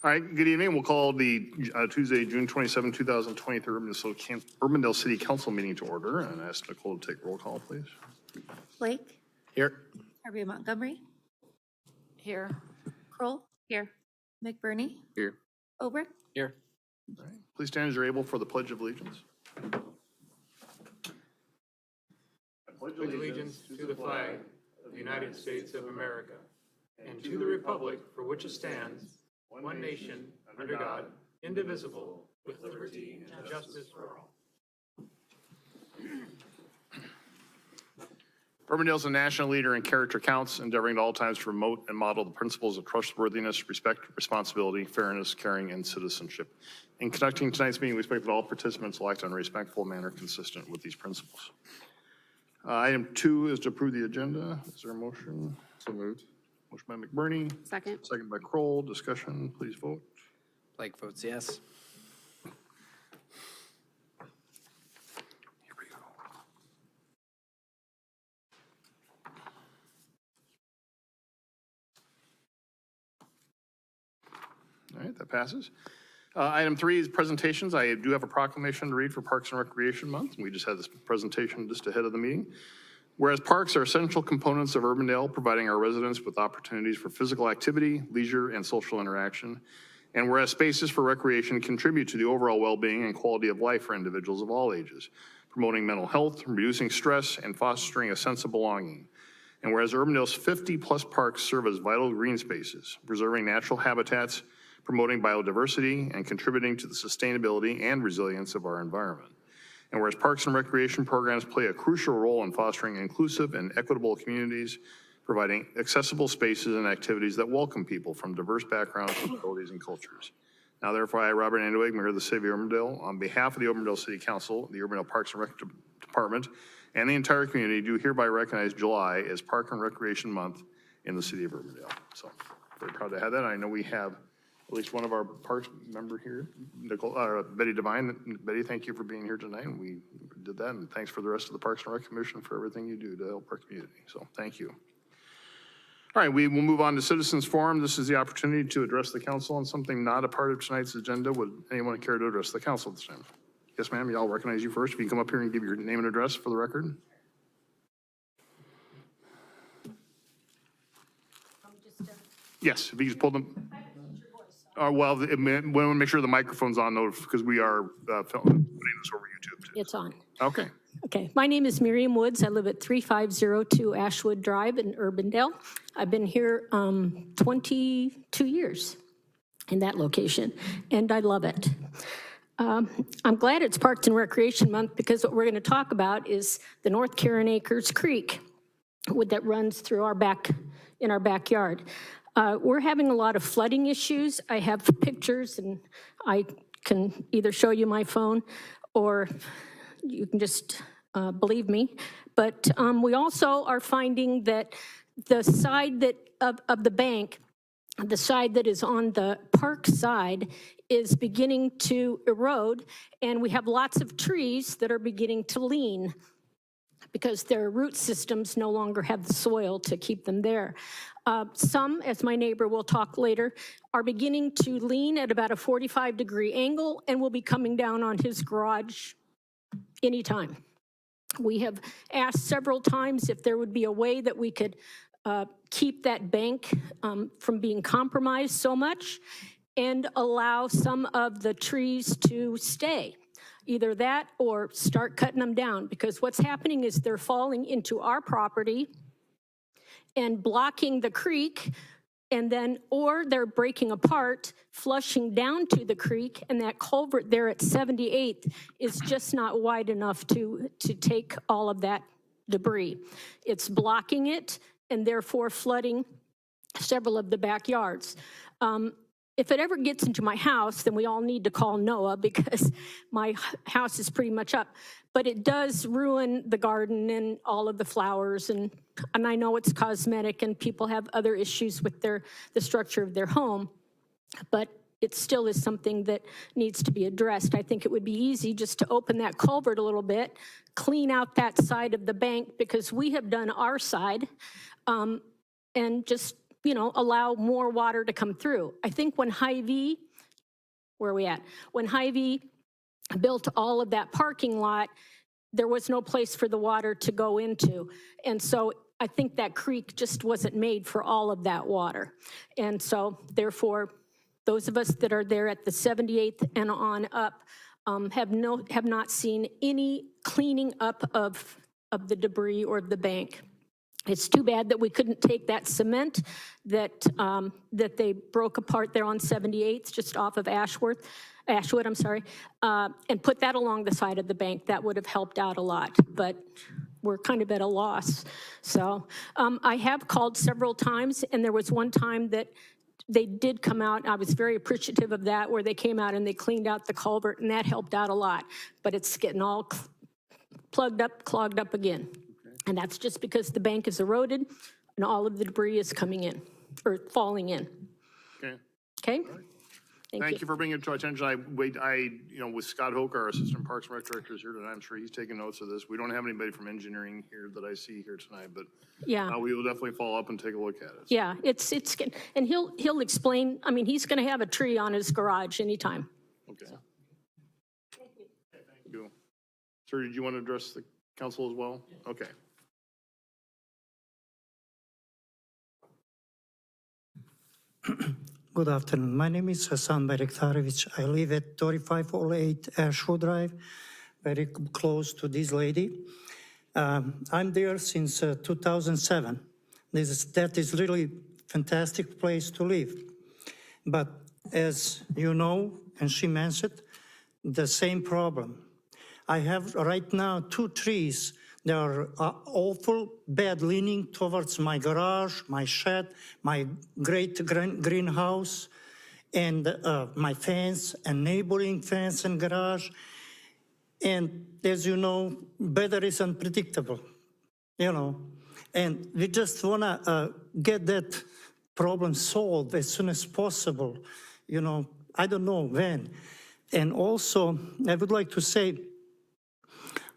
All right, good evening. We'll call the Tuesday, June 27, 2023 Urbandale City Council meeting to order, and ask Nicole to take roll call, please. Blake? Here. Harvey Montgomery? Here. Kroll? Here. McBurney? Here. Obrick? Here. All right. Please stand as you're able for the Pledge of Allegiance. I pledge allegiance to the flag of the United States of America and to the republic for which it stands, one nation, under God, indivisible, with liberty and justice for all. Urbandale is a national leader in character counts, endeavoring at all times to promote and model the principles of trustworthiness, respect, responsibility, fairness, caring, and citizenship. In conducting tonight's meeting, we expect that all participants will act in a respectful manner consistent with these principles. Item 2 is to approve the agenda. Is there a motion? So moved. Motion by McBurney. Second. Second by Kroll. Discussion, please vote. Blake votes yes. Here we go. All right, that passes. Item 3 is presentations. I do have a proclamation to read for Parks and Recreation Month. We just had this presentation just ahead of the meeting. Whereas parks are essential components of Urbandale, providing our residents with opportunities for physical activity, leisure, and social interaction. And whereas spaces for recreation contribute to the overall well-being and quality of life for individuals of all ages, promoting mental health, reducing stress, and fostering a sense of belonging. And whereas Urbandale's 50-plus parks serve as vital green spaces, preserving natural habitats, promoting biodiversity, and contributing to the sustainability and resilience of our environment. And whereas parks and recreation programs play a crucial role in fostering inclusive and equitable communities, providing accessible spaces and activities that welcome people from diverse backgrounds, abilities, and cultures. Now, therefore, I, Robert Andeweg, Mayor of the City of Urbandale, on behalf of the Urbandale City Council, the Urbandale Parks and Rec Department, and the entire community, do hereby recognize July as Park and Recreation Month in the City of Urbandale. So, very proud to have that. I know we have at least one of our parks member here, Betty Devine. Betty, thank you for being here tonight. And we did that, and thanks for the rest of the Parks and Rec Commission for everything you do to help our community. So thank you. All right, we will move on to Citizens Forum. This is the opportunity to address the council on something not a part of tonight's agenda. Would anyone care to address the council this time? Yes, ma'am, y'all recognize you first. If you can come up here and give your name and address for the record. Yes, if you just pull them. Well, we want to make sure the microphone's on though, because we are putting this over YouTube too. It's on. Okay. Okay, my name is Miriam Woods. I live at 3502 Ashwood Drive in Urbandale. I've been here 22 years in that location, and I love it. I'm glad it's Parks and Recreation Month because what we're going to talk about is the North Karen Acres Creek that runs through in our backyard. We're having a lot of flooding issues. I have pictures, and I can either show you my phone or you can just believe me. But we also are finding that the side of the bank, the side that is on the park side, is beginning to erode, and we have lots of trees that are beginning to lean because their root systems no longer have the soil to keep them there. Some, as my neighbor will talk later, are beginning to lean at about a 45-degree angle and will be coming down on his garage anytime. We have asked several times if there would be a way that we could keep that bank from being compromised so much and allow some of the trees to stay. Either that or start cutting them down, because what's happening is they're falling into our property and blocking the creek, and then, or they're breaking apart, flushing down to the creek, and that culvert there at 78th is just not wide enough to take all of that debris. It's blocking it and therefore flooding several of the backyards. If it ever gets into my house, then we all need to call NOAA because my house is pretty much up. But it does ruin the garden and all of the flowers, and I know it's cosmetic and people have other issues with the structure of their home, but it still is something that needs to be addressed. I think it would be easy just to open that culvert a little bit, clean out that side of the bank, because we have done our side, and just allow more water to come through. I think when Hy-Vee, where are we at? When Hy-Vee built all of that parking lot, there was no place for the water to go into. And so I think that creek just wasn't made for all of that water. And so therefore, those of us that are there at the 78th and on up have not seen any cleaning up of the debris or the bank. It's too bad that we couldn't take that cement that they broke apart there on 78th, just off of Ashwood, and put that along the side of the bank. That would have helped out a lot, but we're kind of at a loss. So I have called several times, and there was one time that they did come out. I was very appreciative of that, where they came out and they cleaned out the culvert, and that helped out a lot. But it's getting all clogged up again. And that's just because the bank is eroded and all of the debris is coming in or falling in. Okay. Okay? Thank you for bringing it to our attention. With Scott Hoke, our Assistant Parks and Rec Director is here tonight. I'm sure he's taking notes of this. We don't have anybody from engineering here that I see here tonight, but Yeah. we will definitely follow up and take a look at it. Yeah, it's good. And he'll explain. I mean, he's going to have a tree on his garage anytime. Okay. Thank you. Sir, did you want to address the council as well? Okay. Good afternoon. My name is Hasan Bayraktarovich. I live at 3508 Ashwood Drive, very close to this lady. I'm there since 2007. That is really fantastic place to live. But as you know, and she mentioned, the same problem. I have right now 2 trees. They are awful bad leaning towards my garage, my shed, my great greenhouse, and my fence and neighboring fence and garage. And as you know, weather is unpredictable, and we just want to get that problem solved as soon as possible. I don't know when. And also, I would like to say,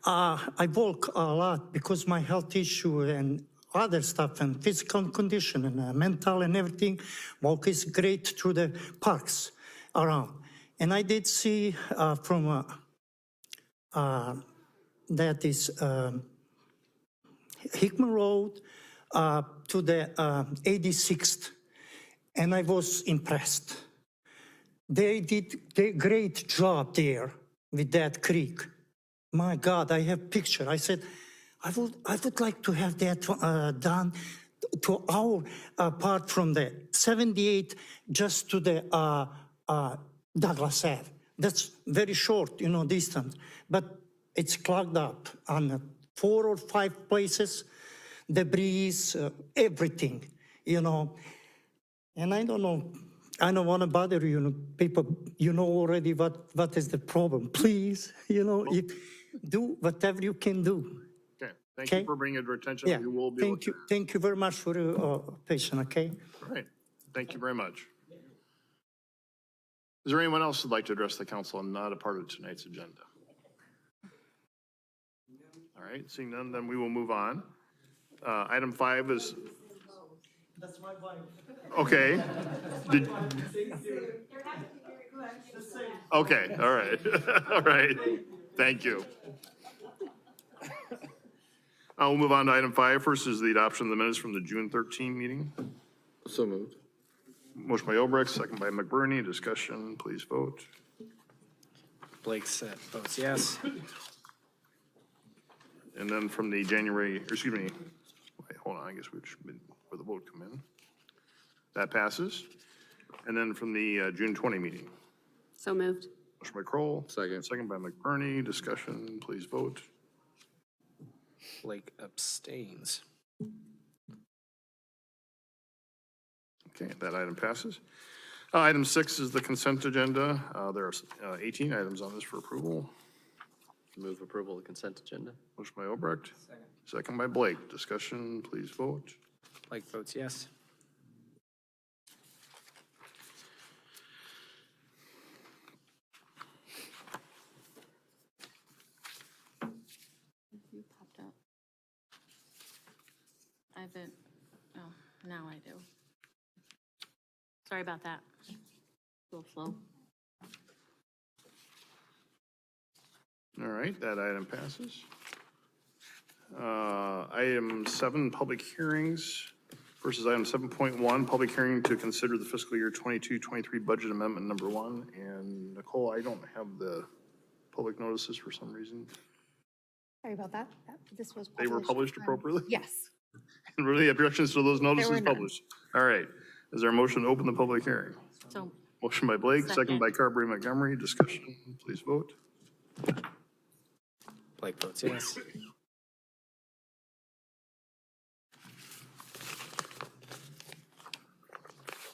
I walk a lot because my health issue and other stuff and physical condition and mental and everything. Walk is great through the parks around. And I did see from that is Hickman Road to the 86th, and I was impressed. They did a great job there with that creek. My God, I have picture. I said, I would like to have that done to our part from the 78 just to the Douglas Ave. That's very short, distance, but it's clogged up on 4 or 5 places, debris, everything, And I don't know. I don't want to bother you, people. You know already what is the problem. Please, do whatever you can do. Okay. Thank you for bringing it to our attention. Yeah. We will be Thank you. Thank you very much for your patience. Okay. All right. Thank you very much. Is there anyone else who'd like to address the council and not a part of tonight's agenda? All right. Seeing none, then we will move on. Item 5 is. That's my wife. Okay. Okay, all right. All right, thank you. We'll move on to item 5. First is the adoption of the minutes from the June 13 meeting. So moved. Motion by Obrecht, second by McBurney. Discussion, please vote. Blake votes yes. And then from the wait, hold on, I guess we should, where the vote come in. That passes. And then from the June 20 meeting. So moved. Motion by Kroll. Second. Second by McBurney. Discussion, please vote. Blake abstains. Okay, that item passes. Item 6 is the consent agenda. There are 18 items on this for approval. Move approval of the consent agenda. Motion by Obrecht. Second by Blake. Discussion, please vote. Blake votes yes. You popped up. I haven't, oh, now I do. Sorry about that. A little slow. All right, that item passes. Item 7, public hearings versus item 7.1, public hearing to consider the fiscal year 22-23 budget amendment number 1. And Nicole, I don't have the public notices for some reason. Sorry about that. This was They were published appropriately? Yes. And were there any objections to those notices none. published? All right. Is there a motion to open the public hearing? So, Motion by Blake, second Second. by Carberry Montgomery. Discussion, please vote. Blake votes yes.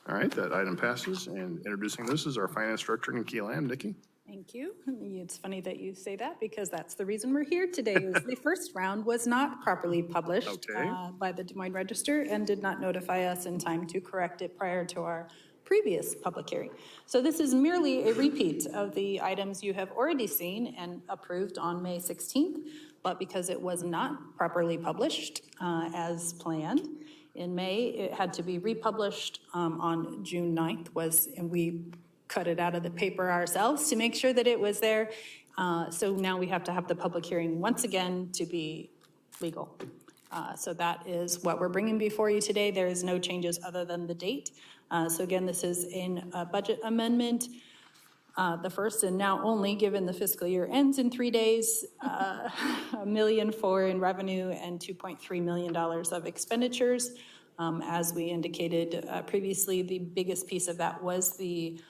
All right, that item passes. And introducing this is our finance director, Nikki Lamb. Nikki? Thank you. It's funny that you say that because that's the reason we're here today. Is the first round was not properly published Okay. by the Des Moines Register and did not notify us in time to correct it prior to our previous public hearing. So this is merely a repeat of the items you have already seen and approved on May 16th, but because it was not properly published as planned in May, it had to be republished on June 9th and we cut it out of the paper ourselves to make sure that it was there. So now we have to have the public hearing once again to be legal. So that is what we're bringing before you today. There is no changes other than the date. So again, this is in a budget amendment. The first and now only, given the fiscal year ends in 3 days, $1.4 million in revenue and $2.3 million of expenditures. As we indicated previously, the biggest piece of that was the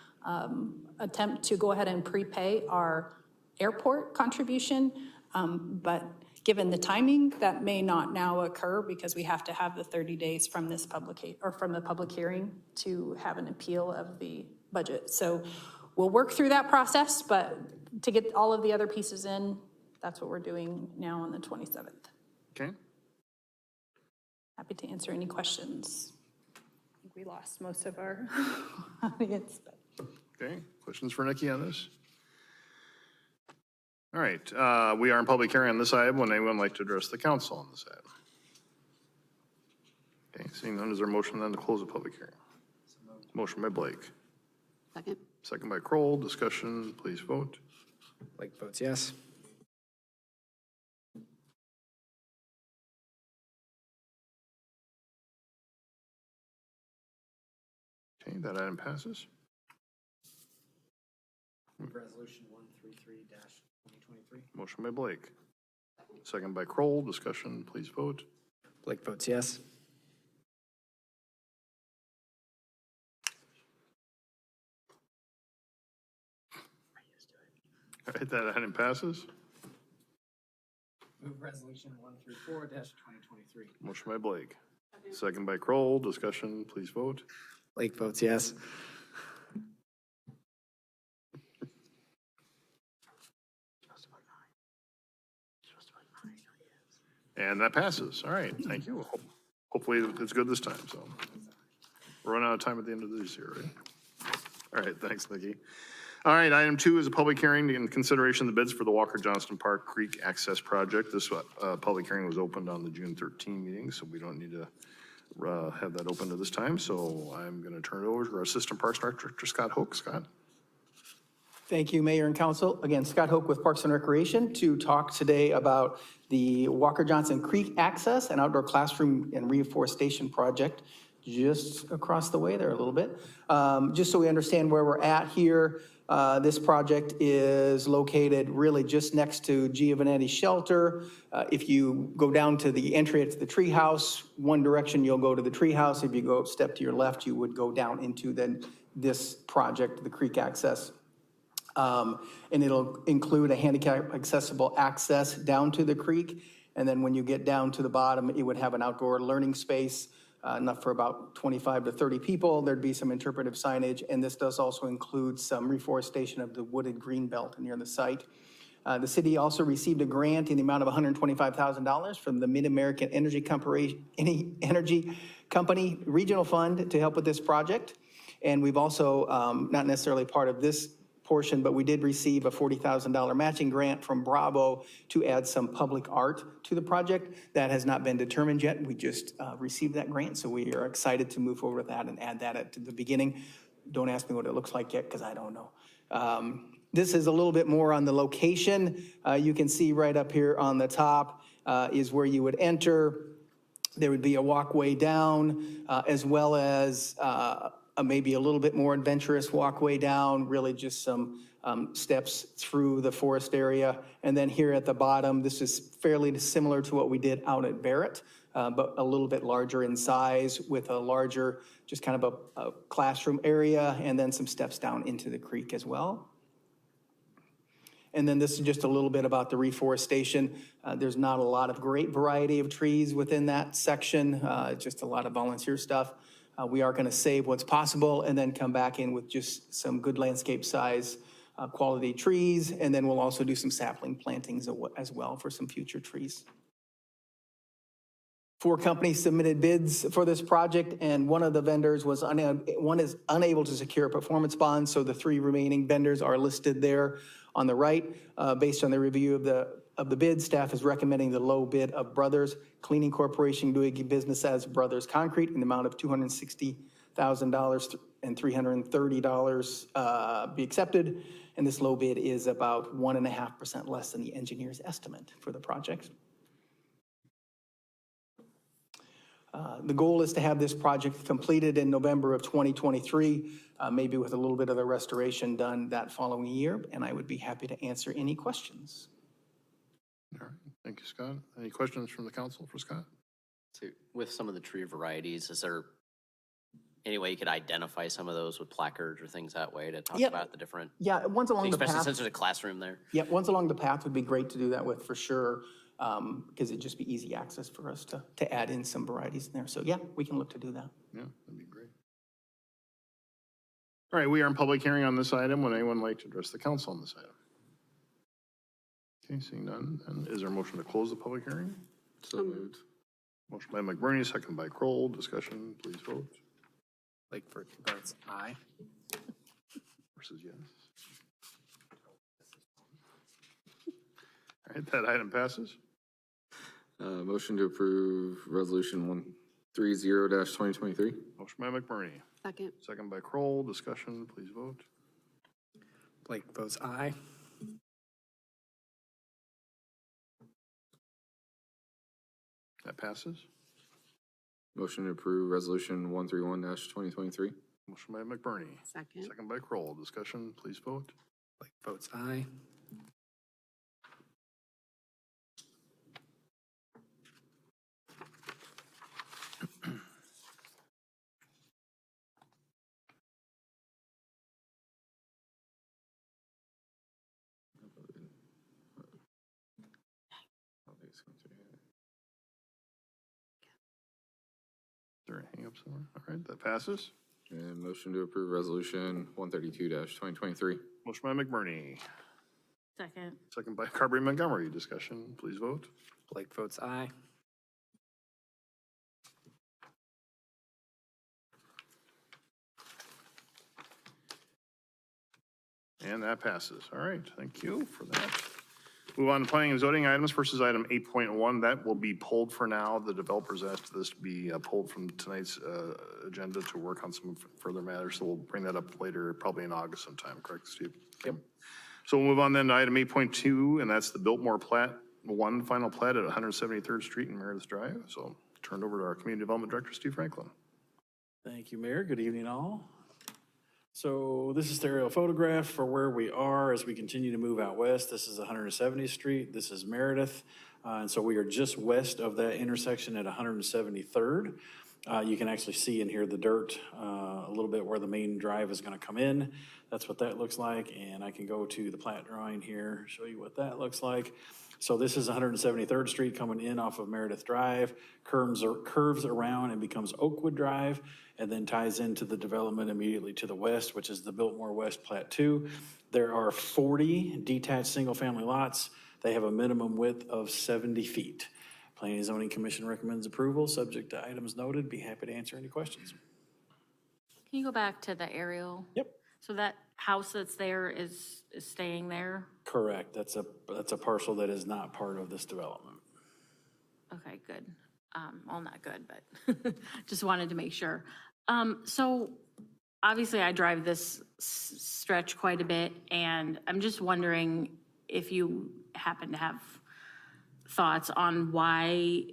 attempt to go ahead and prepay our airport contribution. But given the timing, that may not now occur because we have to have the 30 days from this from the public hearing to have an appeal of the budget. So we'll work through that process, but to get all of the other pieces in, that's what we're doing now on the 27th. Okay. Happy to answer any questions. I think we lost most of our audience, but. Okay, questions for Nikki on this? All right, we are in public hearing on this item. Would anyone like to address the council on this item? Okay, seeing none, is there a motion then to close the public hearing? Motion by Blake, second. second by Kroll. Discussion, please vote. Blake votes yes. Okay, that item passes. Resolution 133-2023. Motion by Blake, second by Kroll. Discussion, please vote. Blake votes yes. All right, that item passes. Move resolution 134-2023. Motion by Blake, second by Kroll. Discussion, please vote. Blake votes yes. And that passes. All right, thank you. Hopefully it's good this time, so. We're running out of time at the end of this year, right? All right, thanks, Nikki. All right, item 2 is a public hearing in consideration of the bids for the Walker-Johnston Park Creek Access Project. This public hearing was opened on the June 13 meeting, so we don't need to have that open at this time. So I'm going to turn it over to our Assistant Parks Director, Scott Hoke. Scott? Thank you, Mayor and Council. Again, Scott Hoke with Parks and Recreation to talk today about the Walker-Johnston Creek Access and Outdoor Classroom and Reforestation Project just across the way there a little bit. Just so we understand where we're at here, this project is located really just next to Giovannetti Shelter. If you go down to the entry to the treehouse, one direction you'll go to the treehouse. If you go step to your left, you would go down into this project, the Creek Access. And it'll include a handicap accessible access down to the creek. And then when you get down to the bottom, it would have an outdoor learning space, enough for about 25 to 30 people. There'd be some interpretive signage. And this does also include some reforestation of the wooded green belt near the site. The city also received a grant in the amount of $125,000 from the Mid-American Energy Company Regional Fund to help with this project. And we've also, not necessarily part of this portion, but we did receive a $40,000 matching grant from Bravo to add some public art to the project. That has not been determined yet. We just received that grant, so we are excited to move forward with that and add that at the beginning. Don't ask me what it looks like yet, because I don't know. This is a little bit more on the location. You can see right up here on the top is where you would enter. There would be a walkway down, as well as maybe a little bit more adventurous walkway down, really just some steps through the forest area. And then here at the bottom, this is fairly similar to what we did out at Barrett, but a little bit larger in size with a larger, just kind of a classroom area, and then some steps down into the creek as well. And then this is just a little bit about the reforestation. There's not a lot of great variety of trees within that section, just a lot of volunteer stuff. We are going to save what's possible and then come back in with just some good landscape size quality trees. And then we'll also do some sapling plantings as well for some future trees. 4 companies submitted bids for this project, and one of the vendors was unable to secure a performance bond, so the 3 remaining vendors are listed there on the right. Based on the review of the bid, staff is recommending the low bid of Brothers Cleaning Corporation doing business as Brothers Concrete in the amount of $260,000 and $330 be accepted, and this low bid is about 1.5% less than the engineer's estimate for the project. The goal is to have this project completed in November of 2023, maybe with a little bit of the restoration done that following year, and I would be happy to answer any questions. All right, thank you, Scott. Any questions from the council for Scott? So with some of the tree varieties, is there any way you could identify some of those with placards or things that way to talk about the different, Yeah, ones along the especially path. since there's a classroom there? Yeah, ones along the path would be great to do that with for sure, because it'd just be easy access for us to add in some varieties in there. So yeah, we can look to do that. Yeah, that'd be great. All right, we are in public hearing on this item. Would anyone like to address the council on this item? Okay, seeing none. And is there a motion to close the public hearing? So moved. Motion by McBurney, second by Kroll. Discussion, please vote. Lakeford votes aye. Versus yes. All right, that item passes. Motion to approve resolution 130-2023. Motion by McBurney, Second. second by Kroll. Discussion, please vote. Blake votes aye. That passes. Motion to approve resolution 131-2023. Motion by McBurney, Second. second by Kroll. Discussion, please vote. Blake votes aye. Is there a hang up somewhere? All right, that passes. And motion to approve resolution 132-2023. Motion by McBurney, Second. second by Carberry Montgomery. Discussion, please vote. Blake votes aye. And that passes. All right, thank you for that. Move on to planning and zoning items versus item 8.1. That will be pulled for now. The developers asked this to be pulled from tonight's agenda to work on some further matters. So we'll bring that up later, probably in August sometime, correct, Steve? Yep. So we'll move on then to item 8.2, and that's the Biltmore plat, final plat at 173rd Street and Meredith Drive. So turned over to our Community Development Director, Steve Franklin. Thank you, Mayor. Good evening, all. So this is the aerial photograph for where we are as we continue to move out west. This is 170th Street. This is Meredith. And so we are just west of that intersection at 173rd. You can actually see in here the dirt a little bit where the main drive is going to come in. That's what that looks like. And I can go to the plat drawing here, show you what that looks like. So this is 173rd Street coming in off of Meredith Drive, curves around and becomes Oakwood Drive, and then ties into the development immediately to the west, which is the Biltmore West Plat 2. There are 40 detached single-family lots. They have a minimum width of 70 feet. Planning and Zoning Commission recommends approval, subject to items noted. Be happy to answer any questions. Can you go back to the aerial? Yep. So that, house that's there is staying there? Correct. That's a parcel that is not part of this development. Okay, good. Well, not good, but just wanted to make sure. So obviously I drive this stretch quite a bit, and I'm just wondering if you happen to have thoughts on why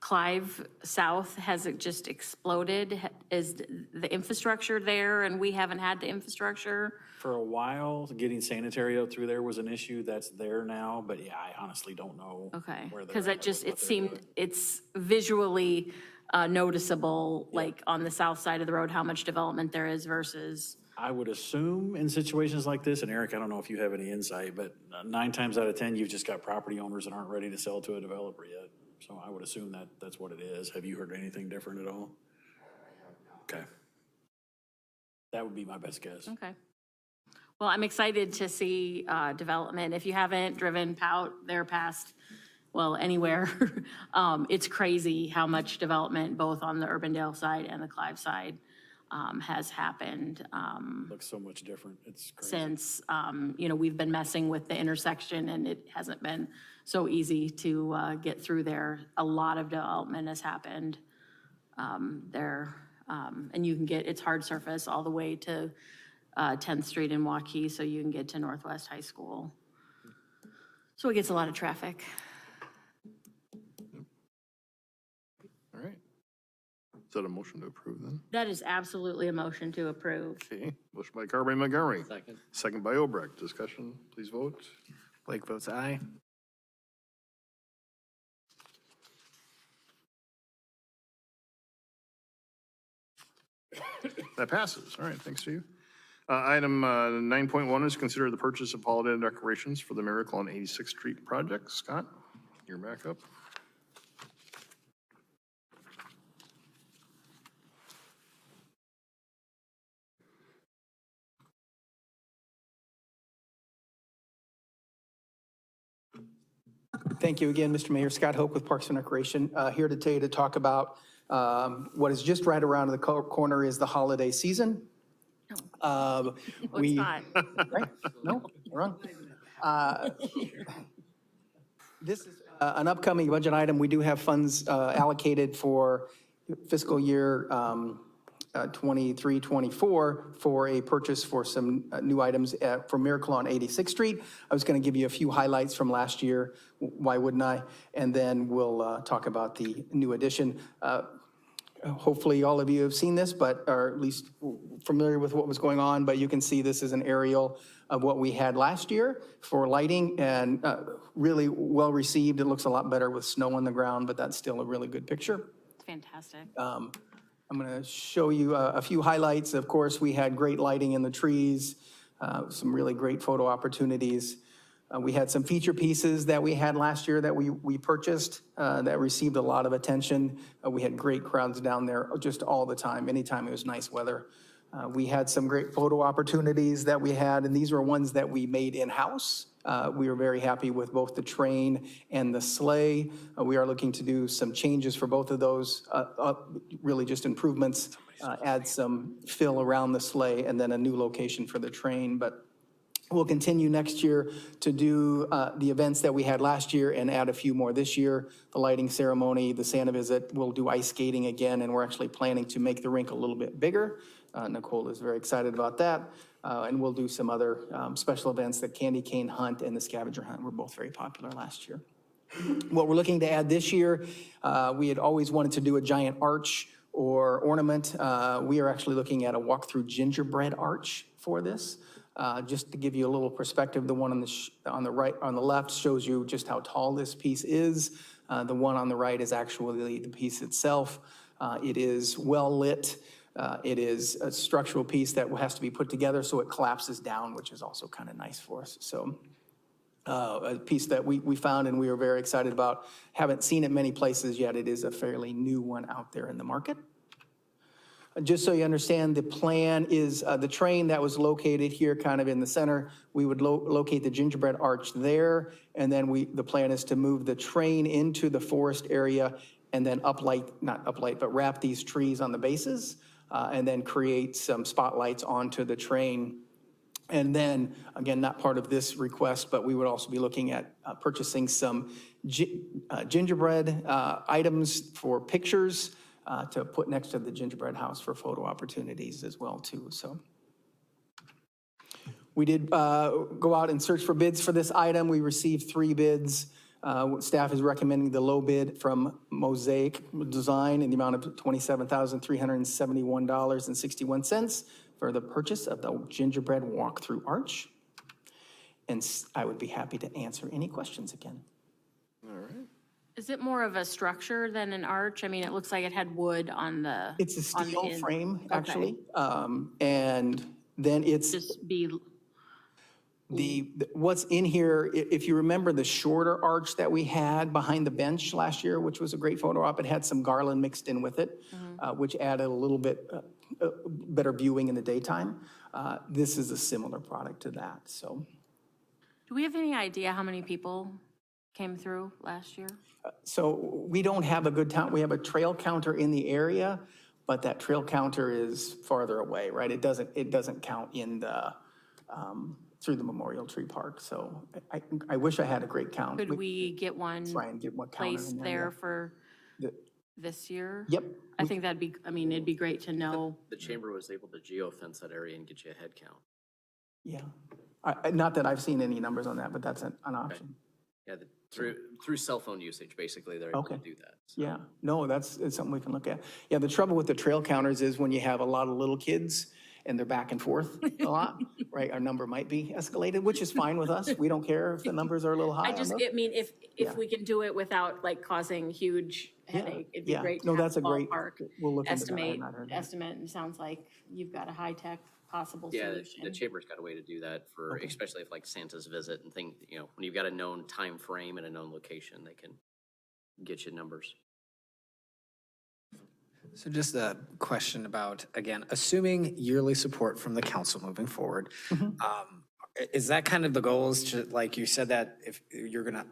Clive South has it just exploded? Is the infrastructure there and we haven't had the infrastructure? For a while, getting sanitary out through there was an issue. That's there now, but yeah, I honestly don't know. Okay, where they're because at or what they're seemed, doing. it's visually noticeable, like on the south side of the road, how much development there is versus, I would assume in situations like this, and Eric, I don't know if you have any insight, but 9 times out of 10, you've just got property owners that aren't ready to sell to a developer yet. So I would assume that that's what it is. Have you heard anything different at all? Okay. That would be my best guess. okay. Well, I'm excited to see development. If you haven't driven out there past, well, anywhere, it's crazy how much development, both on the Urbandale side and the Clive side, has happened Looks so much different. It's crazy. since, we've been messing with the intersection, and it hasn't been so easy to get through there. A lot of development has happened there. And you can get, it's hard surface all the way to 10th Street in Waukee, so you can get to Northwest High School. So it gets a lot of traffic. All right. Is that a motion to approve then? That is absolutely a motion to approve. Okay, motion by Carberry Montgomery. Second. Second by Obrecht. Discussion, please vote. Blake votes aye. That passes. All right, thanks to you. Item 9.1 is consider the purchase of holiday decorations for the Miracle on 86th Street project. Scott, you're back up. Thank you again, Mr. Mayor. Scott Hope with Parks and Recreation, here today to talk about what is just right around the corner is the holiday season. Well, it's not. Right? No, wrong. This is an upcoming budget item. We do have funds allocated for fiscal year 23-24 for a purchase for some new items for Miracle on 86th Street. I was going to give you a few highlights from last year. Why wouldn't I? And then we'll talk about the new addition. Hopefully all of you have seen this, but are at least familiar with what was going on. But you can see this is an aerial of what we had last year for lighting, and really well received. It looks a lot better with snow on the ground, but that's still a really good picture. It's fantastic. I'm going to show you a few highlights. Of course, we had great lighting in the trees, some really great photo opportunities. We had some feature pieces that we had last year that we purchased that received a lot of attention. We had great crowds down there just all the time, anytime it was nice weather. We had some great photo opportunities that we had, and these were ones that we made in-house. We were very happy with both the train and the sleigh. We are looking to do some changes for both of those, really just improvements, add some fill around the sleigh, and then a new location for the train. But we'll continue next year to do the events that we had last year and add a few more this year. The lighting ceremony, the Santa visit, we'll do ice skating again, and we're actually planning to make the rink a little bit bigger. Nicole is very excited about that. And we'll do some other special events. The candy cane hunt and the scavenger hunt were both very popular last year. What we're looking to add this year, we had always wanted to do a giant arch or ornament. We are actually looking at a walk-through gingerbread arch for this. Just to give you a little perspective, the one on the right, on the left shows you just how tall this piece is. The one on the right is actually the piece itself. It is well lit. It is a structural piece that has to be put together so it collapses down, which is also kind of nice for us. So a piece that we found and we were very excited about. Haven't seen it many places yet. It is a fairly new one out there in the market. Just so you understand, the plan is the train that was located here kind of in the center, we would locate the gingerbread arch there, and then the plan is to move the train into the forest area and then wrap these trees on the bases, and then create some spotlights onto the train And then, again, not part of this request, but we would also be looking at purchasing some gingerbread items for pictures to put next to the gingerbread house for photo opportunities as well, too, so. We did go out and search for bids for this item. We received 3 bids. Staff is recommending the low bid from Mosaic Design in the amount of $27,371.61 for the purchase of the gingerbread walk-through arch. And I would be happy to answer any questions again. All right. Is it more of a structure than an arch? I mean, it looks like it had wood on the. It's a on the steel in- frame, Okay. actually. And then it's Just be, what's in here, if you remember the shorter arch that we had behind the bench last year, which was a great photo op, it had some garland mixed in with it, which added a little bit better viewing in the daytime. This is a similar product to that, so. do we have any idea how many people came through last year? So we don't have a good count. We have a trail counter in the area, but that trail counter is farther away, right? It doesn't count in the, through the Memorial Tree Park. So I wish I had a great count. Could we get one Try and get one counter placed in there yeah. for The- this year? Yep. I think that'd be, I mean, it'd be great to know. The chamber was able to geofence that area and get you a head count. Yeah. Not that I've seen any numbers on that, but that's an option. Yeah, through cell phone usage, basically, they're able to do that. So. Yeah, no, it's something we can look at. Yeah, the trouble with the trail counters is when you have a lot of little kids and they're back and forth a lot, right? Our number might be escalated, which is fine with us. We don't care if the numbers are a little high. I mean, if Yeah. we can do it without like causing huge headache, it'd be yeah. great to No, have that's a great, ballpark we'll look into that. I have estimate, not heard that. and it sounds like you've got a high-tech possible Yeah, solution. the chamber's got a way to do that for, especially if like Santa's visit and things, you know, when you've got a known time frame and a known location, they can get you numbers. So just a question about, again, assuming yearly support from the council moving forward, is that kind of the goal is to, like you said, that if you're gonna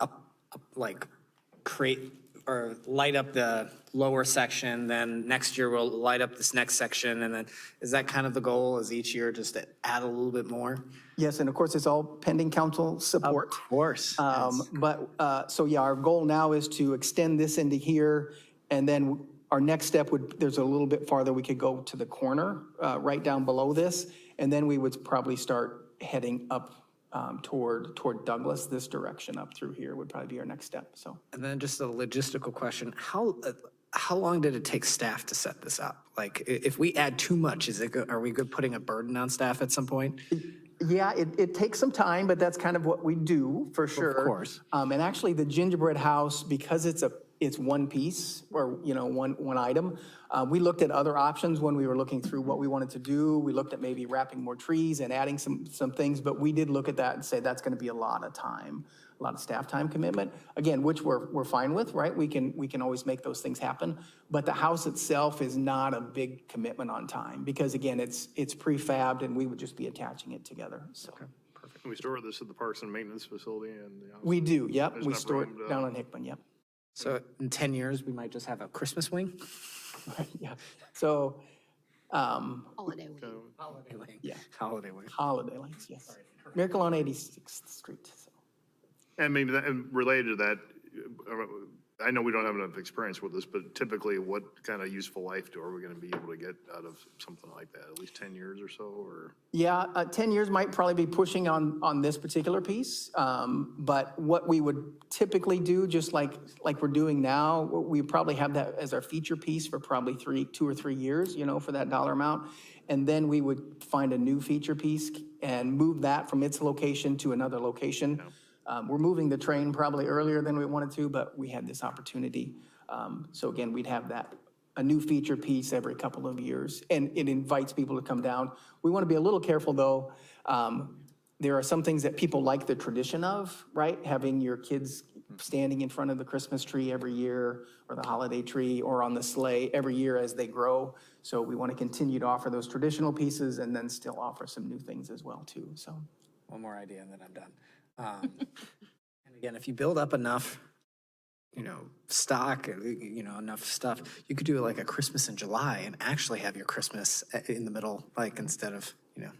create or light up the lower section, then next year we'll light up this next section, and then, is that kind of the goal, is each year just to add a little bit more? Yes, and of course, it's all pending council support. Of course. So yeah, our goal now is to extend this into here, and then our next step there's a little bit farther we could go to the corner, right down below this, and then we would probably start heading up toward Douglas, this direction up through here would probably be our next step, so. And then just a logistical question, how long did it take staff to set this up? Like, if we add too much, are we good putting a burden on staff at some point? Yeah, it takes some time, but that's kind of what we do, for sure. Of course. And actually, the gingerbread house, because it's one piece, or, you know, one item, we looked at other options when we were looking through what we wanted to do. We looked at maybe wrapping more trees and adding some things, but we did look at that and say that's gonna be a lot of time, a lot of staff time commitment. Again, which we're fine with, right? We can always make those things happen. But the house itself is not a big commitment on time, because again, it's prefabbed and we would just be attaching it together, so. Can we store this at the Parks and Maintenance Facility? We do, yep. There's We enough store room it to- down on Hickman, yep. So in 10 years, we might just have a Christmas wing? Yeah, so, Holiday week. Holiday wing. Yeah. Holiday wing. holiday lights, yes. Miracle on 86th Street, so. And maybe that, and related to that, I know we don't have enough experience with this, but typically what kind of useful life are we going to be able to get out of something like that? At least 10 years or so, or? Yeah, 10 years might probably be pushing on this particular piece. But what we would typically do, just like we're doing now, we probably have that as our feature piece for probably 2 or 3 years, you know, for that dollar amount. And then we would find a new feature piece and move that from its location to another location. We're moving the train probably earlier than we wanted to, but we had this opportunity. So again, we'd have a new feature piece every couple of years, and it invites people to come down. We want to be a little careful, though. There are some things that people like the tradition of, right? Having your kids standing in front of the Christmas tree every year, or the holiday tree, or on the sleigh every year as they grow. So we want to continue to offer those traditional pieces and then still offer some new things as well, too, so. One more idea and then I'm done. And again, if you build up enough, you know, stock, you know, enough stuff, you could do like a Christmas in July and actually have your Christmas in the middle, like instead of, you know,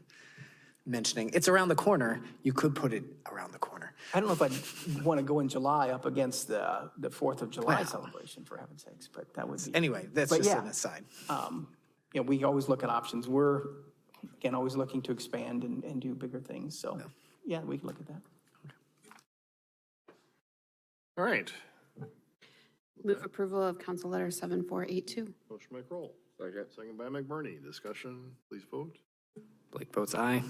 mentioning, it's around the corner, you could put it around the corner. I don't know if I'd want to go in July up against the 4th of July Wow. celebration, for heaven's sakes, but that would be. Anyway, that's But just yeah. an aside. You know, we always look at options. We're, again, always looking to expand and do bigger things. So, yeah, we can look at that. All right. Move approval of Council Letter 7482. Motion by Kroll. Second. Second by McBurney. Discussion, please vote. Blake votes aye.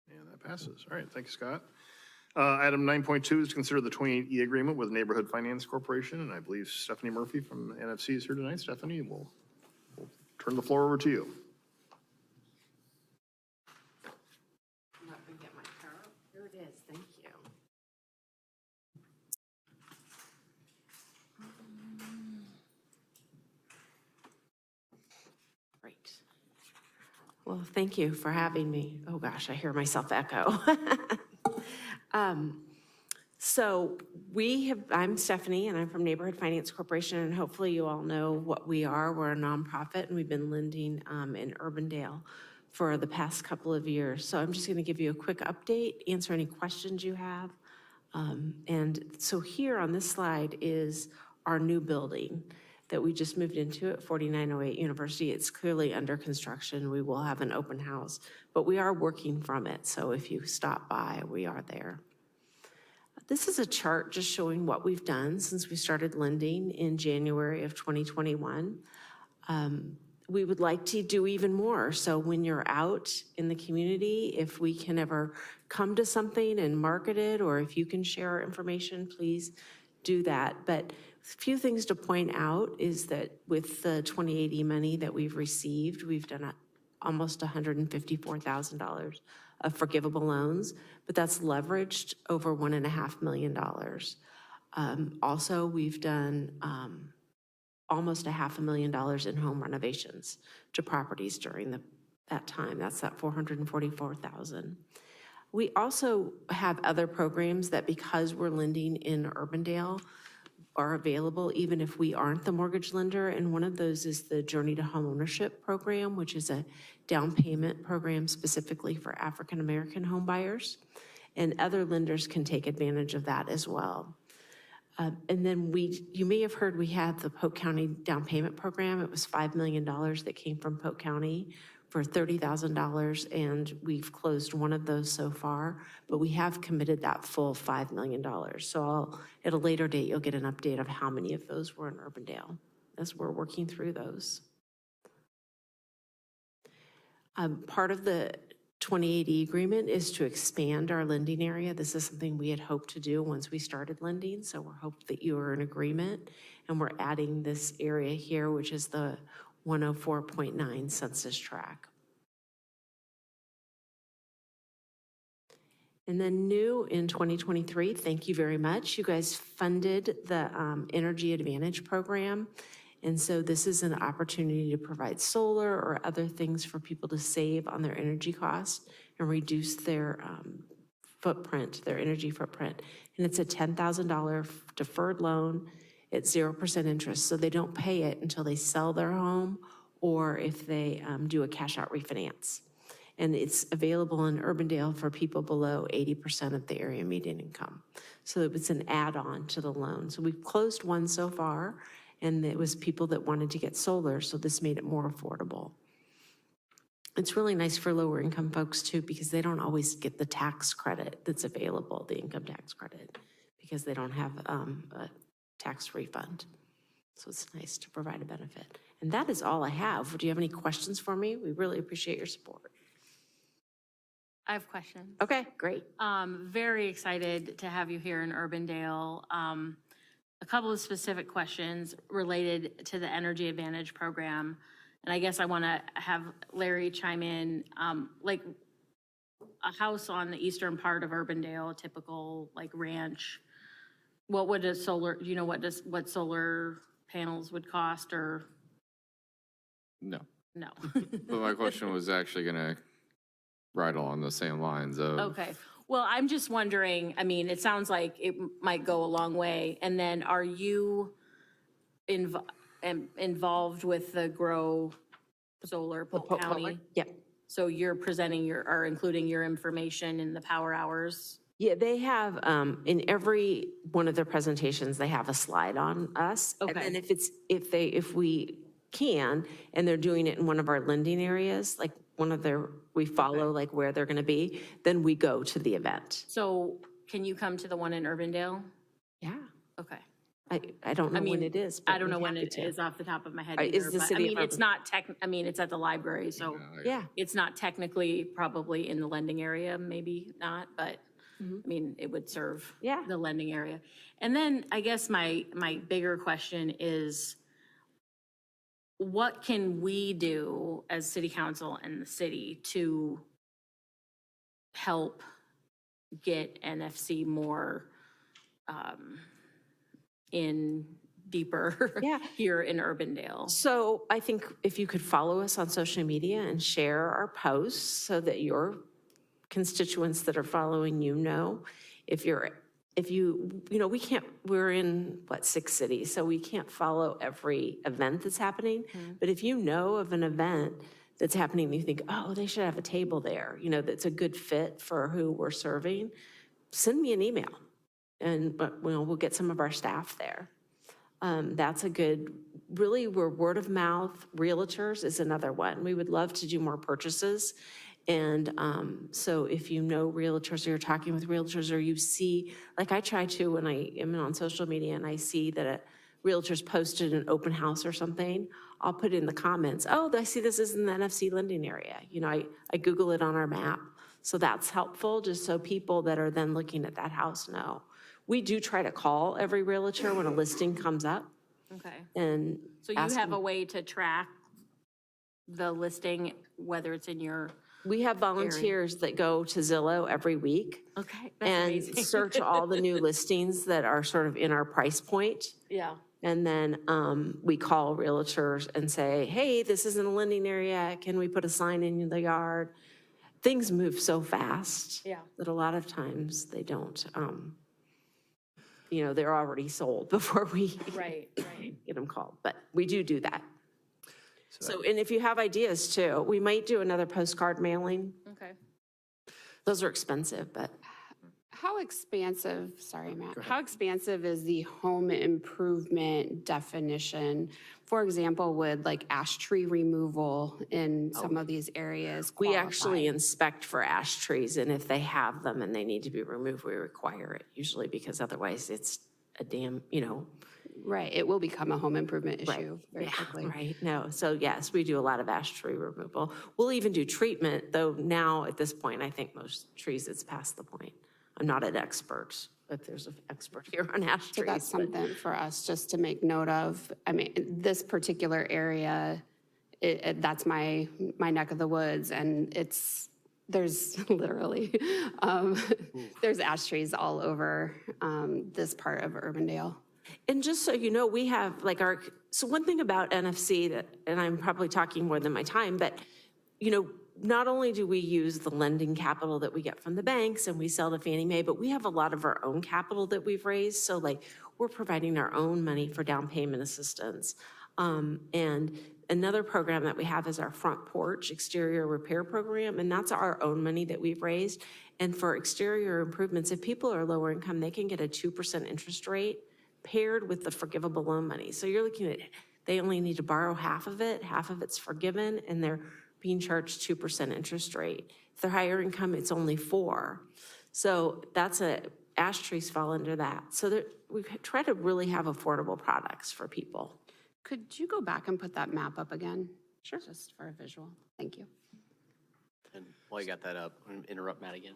And that passes. All right, thank you, Scott. Item 9.2 is to consider the 28E agreement with Neighborhood Finance Corporation, and I believe Stephanie Murphy from NFC is here tonight. Stephanie, we'll turn the floor over to you. Let me get my card. Here it is, thank you. Great. Well, thank you for having me. Oh gosh, I hear myself echo. So I'm Stephanie and I'm from Neighborhood Finance Corporation, and hopefully you all know what we are. We're a nonprofit and we've been lending in Urbandale for the past couple of years. So I'm just going to give you a quick update, answer any questions you have. And so here on this slide is our new building that we just moved into at 4908 University. It's clearly under construction. We will have an open house, but we are working from it. So if you stop by, we are there. This is a chart just showing what we've done since we started lending in January of 2021. We would like to do even more. So when you're out in the community, if we can ever come to something and market it, or if you can share our information, please do that. But a few things to point out is that with the 2080 money that we've received, we've done almost $154,000 of forgivable loans, but that's leveraged over $1.5 million. Also, we've done almost $500,000 in home renovations to properties during that time. That's that $444,000. We also have other programs that, because we're lending in Urbandale, are available even if we aren't the mortgage lender. And one of those is the Journey to Homeownership program, which is a down payment program specifically for African-American home buyers. And other lenders can take advantage of that as well. And then you may have heard we had the Polk County down payment program. It was $5 million that came from Polk County for $30,000, and we've closed one of those so far, but we have committed that full $5 million. So at a later date, you'll get an update of how many of those were in Urbandale as we're working through those. Part of the 2080 agreement is to expand our lending area. This is something we had hoped to do once we started lending, so we're hoping that you are in agreement, and we're adding this area here, which is the 104.9 census tract. And then new in 2023, thank you very much. You guys funded the Energy Advantage program. And so this is an opportunity to provide solar or other things for people to save on their energy costs and reduce their footprint, their energy footprint. And it's a $10,000 deferred loan at 0% interest. So they don't pay it until they sell their home or if they do a cash out refinance. And it's available in Urbandale for people below 80% of the area median income. So it's an add-on to the loan. So we've closed one so far, and it was people that wanted to get solar, so this made it more affordable. It's really nice for lower income folks too, because they don't always get the tax credit that's available, the income tax credit, because they don't have a tax refund. So it's nice to provide a benefit. And that is all I have. Do you have any questions for me? We really appreciate your support. I have questions. Okay, great. Very excited to have you here in Urbandale. A couple of specific questions related to the Energy Advantage program. And I guess I want to have Larry chime in. Like a house on the eastern part of Urbandale, typical like ranch, what would a solar, do you know what solar panels would cost or? No. No. But my question was actually going to ride along the same lines of. Okay. Well, I'm just wondering, I mean, it sounds like it might go a long way. And then are you involved with the Grow Solar Polk County? Yep. So you're presenting or including your information in the power hours? Yeah, they have, in every one of their presentations, they have a slide on us. Okay. And then if we can, and they're doing it in one of our lending areas, like we follow like where they're gonna be, then we go to the event. So can you come to the one in Urbandale? Yeah. Okay. I don't know when it is. but I don't know we'd when happy it to. is off the top of my head Is either, the but, I city of mean, it's not I mean, it's at the library, so Yeah. it's not technically probably in the lending area, maybe not, but I mean, it would serve Yeah. the lending area. And then I guess my bigger question is, what can we do as city council and the city to help get NFC more in deeper Yeah. here in Urbandale? So I think if you could follow us on social media and share our posts so that your constituents that are following you know. We're in, 6 cities, so we can't follow every event that's happening. But if you know of an event that's happening, and you think, oh, they should have a table there, that's a good fit for who we're serving, send me an email. And we'll get some of our staff there. That's a good, really, we're word of mouth. Realtors is another one. We would love to do more purchases. And so if you know realtors or you're talking with realtors or you see, like I try to when I am on social media and I see that a realtor's posted an open house or something, I'll put in the comments, oh, I see this is in the NFC lending area. I Google it on our map. So that's helpful just so people that are then looking at that house know. We do try to call every realtor when a listing comes up Okay. and So you ask have them. a way to track the listing, whether it's in your, We have volunteers that go to Zillow every week okay, that's and amazing. search all the new listings that are sort of in our price point. Yeah. And then we call realtors and say, hey, this is in a lending area. Can we put a sign in the yard? Things move so fast Yeah. that a lot of times they don't, they're already sold before we Right. get them called. But we do that. So, and if you have ideas too, we might do another postcard mailing. Okay. Those are expensive, but How expansive, sorry, Matt, how expansive is the home improvement definition? For example, would like ash tree removal in some of these areas we qualify? actually inspect for ash trees, and if they have them and they need to be removed, we require it usually because otherwise it's a damn, Right, it will become a home improvement issue very Yeah, quickly. right, no, so yes, we do a lot of ash tree removal. We'll even do treatment, though now at this point, I think most trees, it's past the point. I'm not an expert, but there's an expert here on ash trees. So that's but- something for us just to make note of. I mean, this particular area, that's my neck of the woods, and there's literally, there's ash trees all over this part of Urbandale. And just so you know, we have so one thing about NFC that, and I'm probably talking more than my time, but not only do we use the lending capital that we get from the banks and we sell to Fannie Mae, but we have a lot of our own capital that we've raised. So we're providing our own money for down payment assistance. And another program that we have is our front porch exterior repair program. And that's our own money that we've raised. And for exterior improvements, if people are lower income, they can get a 2% interest rate paired with the forgivable loan money. So you're looking at, they only need to borrow half of it's forgiven, and they're being charged 2% interest rate. If they're higher income, it's only 4%. So ash trees fall under that. So we try to really have affordable products for people. Could you go back and put that map up again? Sure. Just for a visual. Thank you. And while you got that up, I'm gonna interrupt Matt again.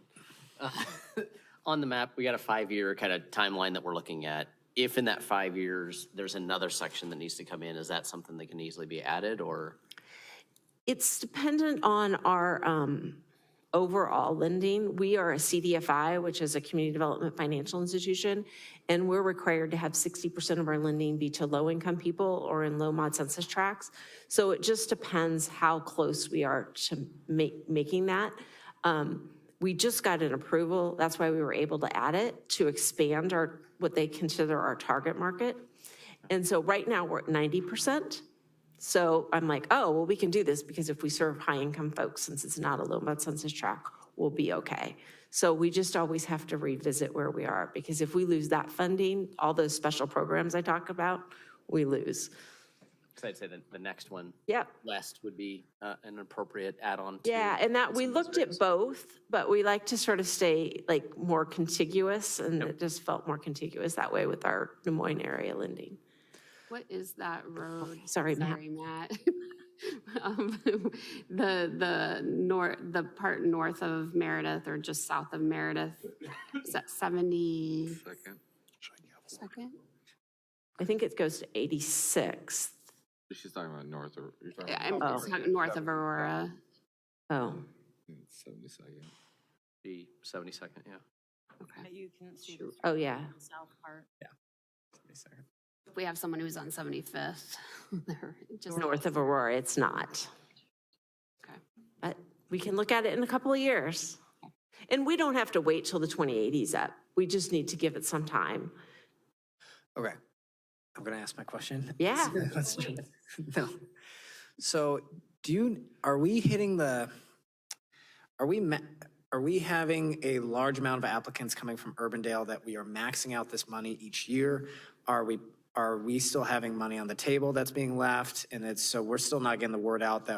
On the map, we got a 5-year kind of timeline that we're looking at. If in that 5 years, there's another section that needs to come in, is that something that can easily be added, or? It's dependent on our overall lending. We are a CDFI, which is a community development financial institution, and we're required to have 60% of our lending be to low-income people or in low-mod census tracts. So it just depends how close we are to making that. we just got an approval, that's why we were able to add it, to expand our, what they consider our target market. And so right now, we're at 90%. So I'm like, oh, well, we can do this because if we serve high-income folks, since it's not a low-mud census tract, we'll be okay. So we just always have to revisit where we are, because if we lose that funding, all those special programs I talk about, we lose. So I'd say the next one. Yep. West would be an appropriate add-on to. Yeah, and that, we looked at both, but we like to sort of stay like more contiguous, and it just felt more contiguous that way with our Des Moines area lending. What is that road? Sorry, Matt. Sorry, Matt. The part north of Meredith or just south of Meredith, is that 72nd? I think it goes to 86th. She's talking about north, or you're talking Yeah, about? it's not north of Aurora. Oh, 72nd. The 72nd, yeah. Okay. You can see the oh, yeah. south part. We have someone who's on 75th. They're just North of Aurora, it's not. Okay. But we can look at it in a couple of years. And we don't have to wait till the 2080's up. We just need to give it some time. Okay, I'm gonna ask my question. Yeah. That's true. No. So are we hitting are we having a large amount of applicants coming from Urbandale that we are maxing out this money each year? Are we still having money on the table that's being left? And so we're still not getting the word out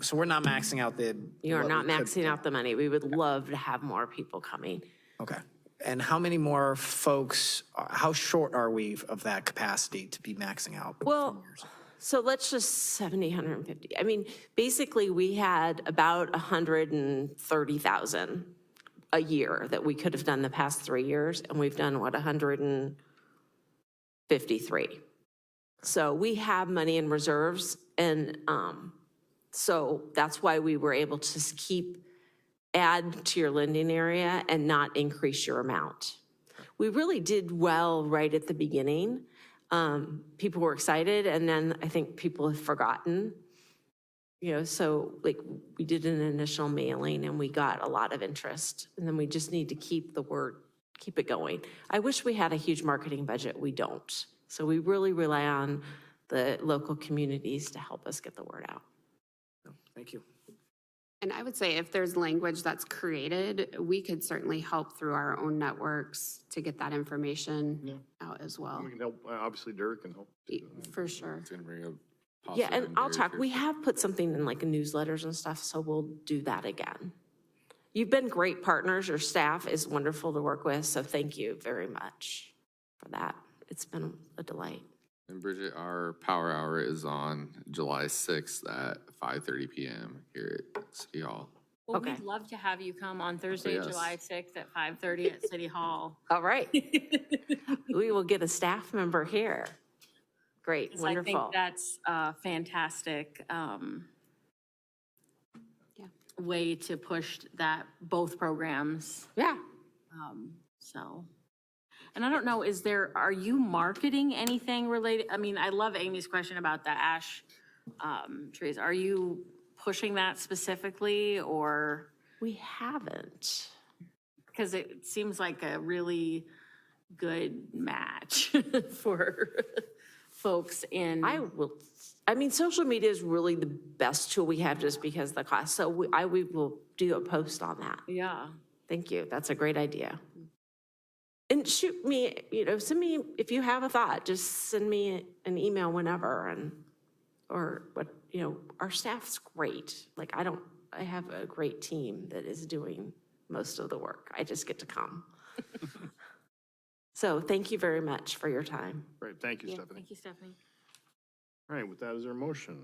so we're not maxing out You are what not we could- maxing out the money. We would love to have more people coming. Okay. And how many more folks, how short are we of that capacity to be maxing out? Well, so let's just 70, 150. I mean, basically, we had about 130,000 a year that we could have done the past 3 years, and we've done, 153. So we have money in reserves, and so that's why we were able to add to your lending area and not increase your amount. We really did well right at the beginning. People were excited, and then I think people have forgotten. So like we did an initial mailing and we got a lot of interest, and then we just need to keep it going. I wish we had a huge marketing budget. We don't. So we really rely on the local communities to help us get the word out. Thank you. And I would say if there's language that's created, we could certainly help through our own networks to get that information out as well. We can help, obviously Derek can help. For sure. It's gonna bring up. Yeah, and I'll possible talk. We have put something in like newsletters and stuff, so we'll do that again. You've been great partners. Your staff is wonderful to work with, so thank you very much for that. It's been a delight. And Bridget, our power hour is on July 6th at 5:30 p.m. here at City Hall. Well, Okay. we'd love to have you come on Thursday, Yes. July 6th at 5:30 at City Hall. All right. We will get a staff member here. Great, 'Cause I think wonderful. that's a fantastic way to push both programs. Yeah. So, and I don't know, are you marketing anything related? I mean, I love Amy's question about the ash trees. Are you pushing that specifically, or? We haven't. Because it seems like a really good match for folks in. I mean, social media is really the best tool we have just because of the cost. So we will do a post on that. Yeah. Thank you. That's a great idea. And shoot me, send me, if you have a thought, just send me an email whenever our staff's great. Like I have a great team that is doing most of the work. I just get to come. So thank you very much for your time. Great, thank you, Yeah, Stephanie. thank you, Stephanie. All right, with that, is there a motion?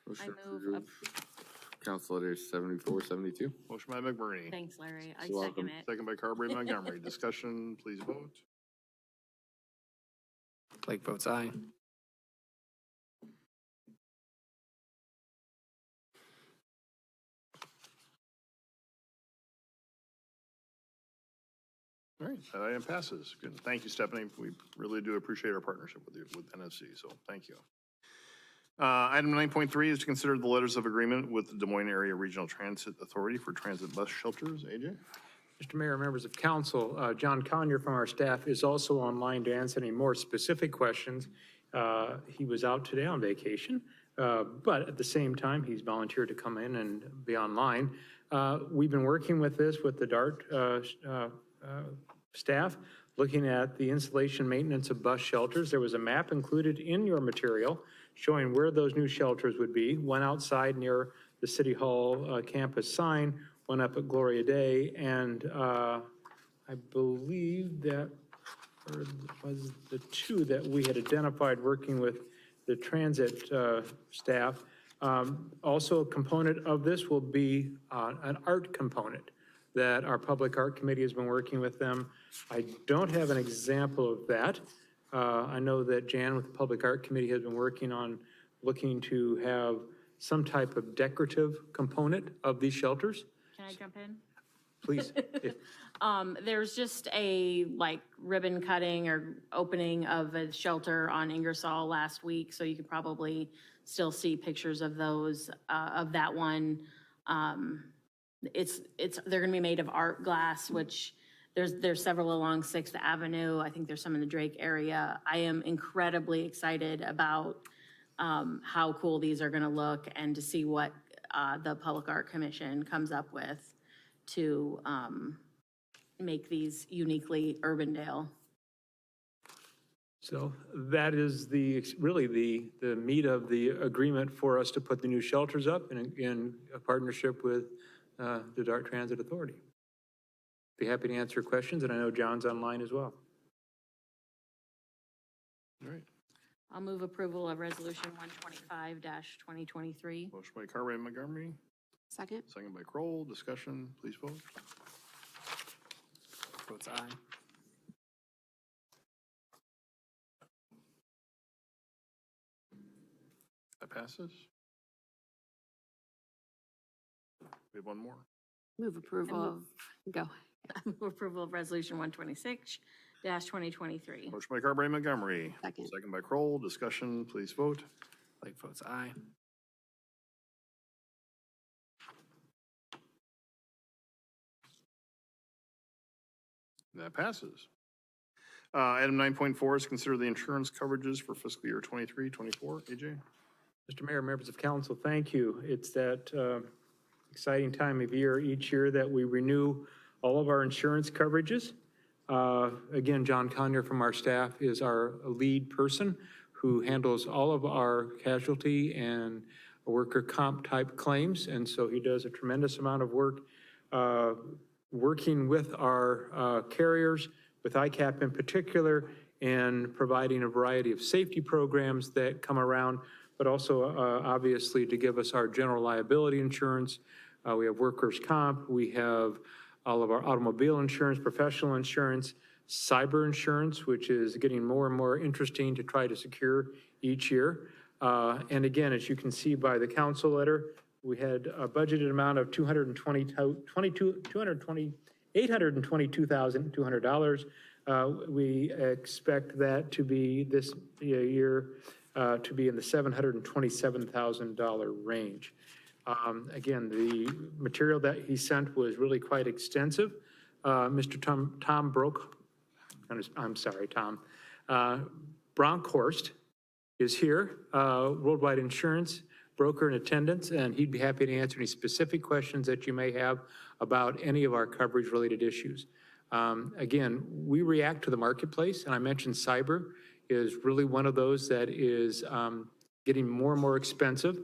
Motion I move approved. Council Letter 7472. Motion by McBurney. Thanks, Larry. I You're welcome. second it. Second by Carberry Montgomery. Discussion, please vote. Blake votes aye. All right, that item passes. Good. Thank you, Stephanie. We really do appreciate our partnership with NFC, so thank you. Item 9.3 is to consider the letters of agreement with the Des Moines Area Regional Transit Authority for transit bus shelters. AJ? Mr. Mayor, members of council, John Conyer from our staff is also online to answer any more specific questions. He was out today on vacation, but at the same time, he's volunteered to come in and be online. We've been working with this with the DART staff, looking at the installation maintenance of bus shelters. There was a map included in your material showing where those new shelters would be. One outside near the City Hall campus sign, one up at Gloria Day, and I believe that was the two that we had identified working with the transit staff. Also, a component of this will be an art component that our Public Art Committee has been working with them. I don't have an example of that. I know that Jan with the Public Art Committee has been working on looking to have some type of decorative component of these shelters. Can I jump in? Please. There's just a ribbon cutting or opening of a shelter on Ingersoll last week, so you could probably still see pictures of those, of that one. They're gonna be made of art glass, which there's several along 6th Avenue. I think there's some in the Drake area. I am incredibly excited about how cool these are gonna look and to see what the Public Art Commission comes up with to make these uniquely Urbandale. So that is really the meat of the agreement for us to put the new shelters up in a partnership with the DART Transit Authority. Be happy to answer questions, and I know John's online as well. All right. I'll move approval of Resolution 125-2023. Motion by Carberry and Montgomery, Second? second by Kroll. Discussion, please vote. Votes aye. That passes. We have one more. Move approval of, go. Move approval of Resolution 126-2023. Motion by Carberry and Montgomery. Second. Second by Kroll. Discussion, please vote. Blake votes aye. That passes. Item 9.4 is consider the insurance coverages for fiscal year 23-24. AJ? Mr. Mayor, members of council, thank you. It's that exciting time of year each year that we renew all of our insurance coverages. Again, John Conyer from our staff is our lead person who handles all of our casualty and worker comp type claims. And so he does a tremendous amount of work working with our carriers, with ICAP in particular, and providing a variety of safety programs that come around, but also obviously to give us our general liability insurance. We have workers' comp, we have all of our automobile insurance, professional insurance, cyber insurance, which is getting more and more interesting to try to secure each year. And again, as you can see by the council letter, we had a budgeted amount of $822,200. We expect that to be this year to be in the $727,000 range. Again, the material that he sent was really quite extensive. Mr. Tom Bronkhorst is here, Worldwide Insurance broker in attendance, and he'd be happy to answer any specific questions that you may have about any of our coverage-related issues. Again, we react to the marketplace, and I mentioned cyber is really one of those that is getting more and more expensive.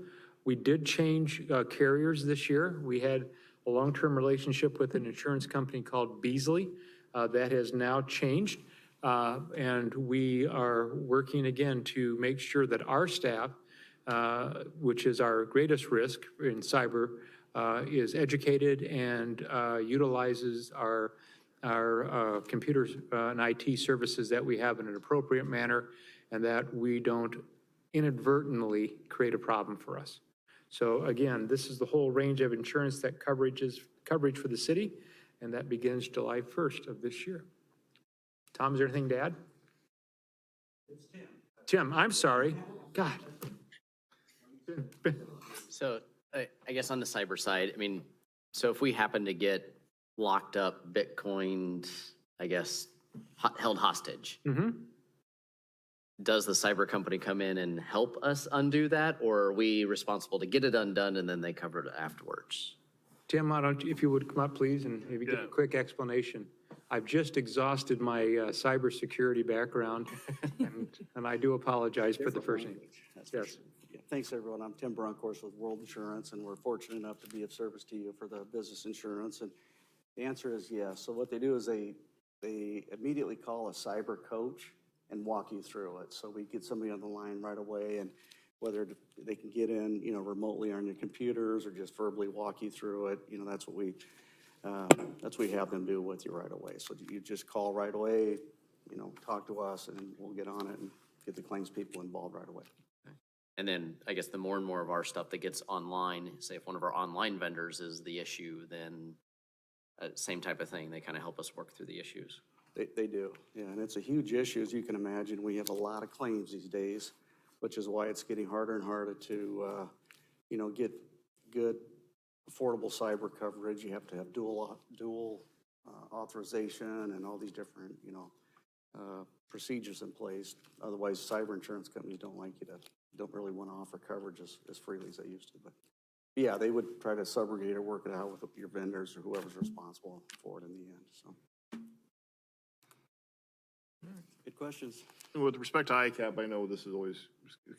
We did change carriers this year. We had a long-term relationship with an insurance company called Beasley. That has now changed, and we are working again to make sure that our staff, which is our greatest risk in cyber, is educated and utilizes our computers and IT services that we have in an appropriate manner, and that we don't inadvertently create a problem for us. So again, this is the whole range of insurance that coverage for the city, and that begins July 1st of this year. Tom, is there anything to add? It's Tim. Tim, I'm sorry. God. So I guess on the cyber side, I mean, so if we happen to get locked up, Bitcoined, I guess, held hostage, does the cyber company come in and help us undo that? Or are we responsible to get it undone and then they cover it afterwards? Tim, if you would come up, please, and maybe give a quick explanation. I've just exhausted my cybersecurity background, and I do apologize for the first name. Yes. Yeah, thanks, everyone. I'm Tim Bronkhorst with World Insurance, and we're fortunate enough to be of service to you for the business insurance. And the answer is yes. So what they do is they immediately call a cyber coach and walk you through it. So we get somebody on the line right away, and whether they can get in, remotely on your computers or just verbally walk you through it, that's what we have them do with you right away. So you just call right away, talk to us, and we'll get on it and get the claims people involved right away. And then I guess the more and more of our stuff that gets online, say if one of our online vendors is the issue, then same type of thing, they kind of help us work through the issues. They do, yeah, and it's a huge issue, as you can imagine. We have a lot of claims these days, which is why it's getting harder and harder to, get good, affordable cyber coverage. You have to have dual authorization and all these different, procedures in place. Otherwise, cyber insurance companies don't really want to offer coverage as freely as they used to. But yeah, they would try to subrogate or work it out with your vendors or whoever's responsible for it in the end. So, good questions. With respect to ICAP, I know this has always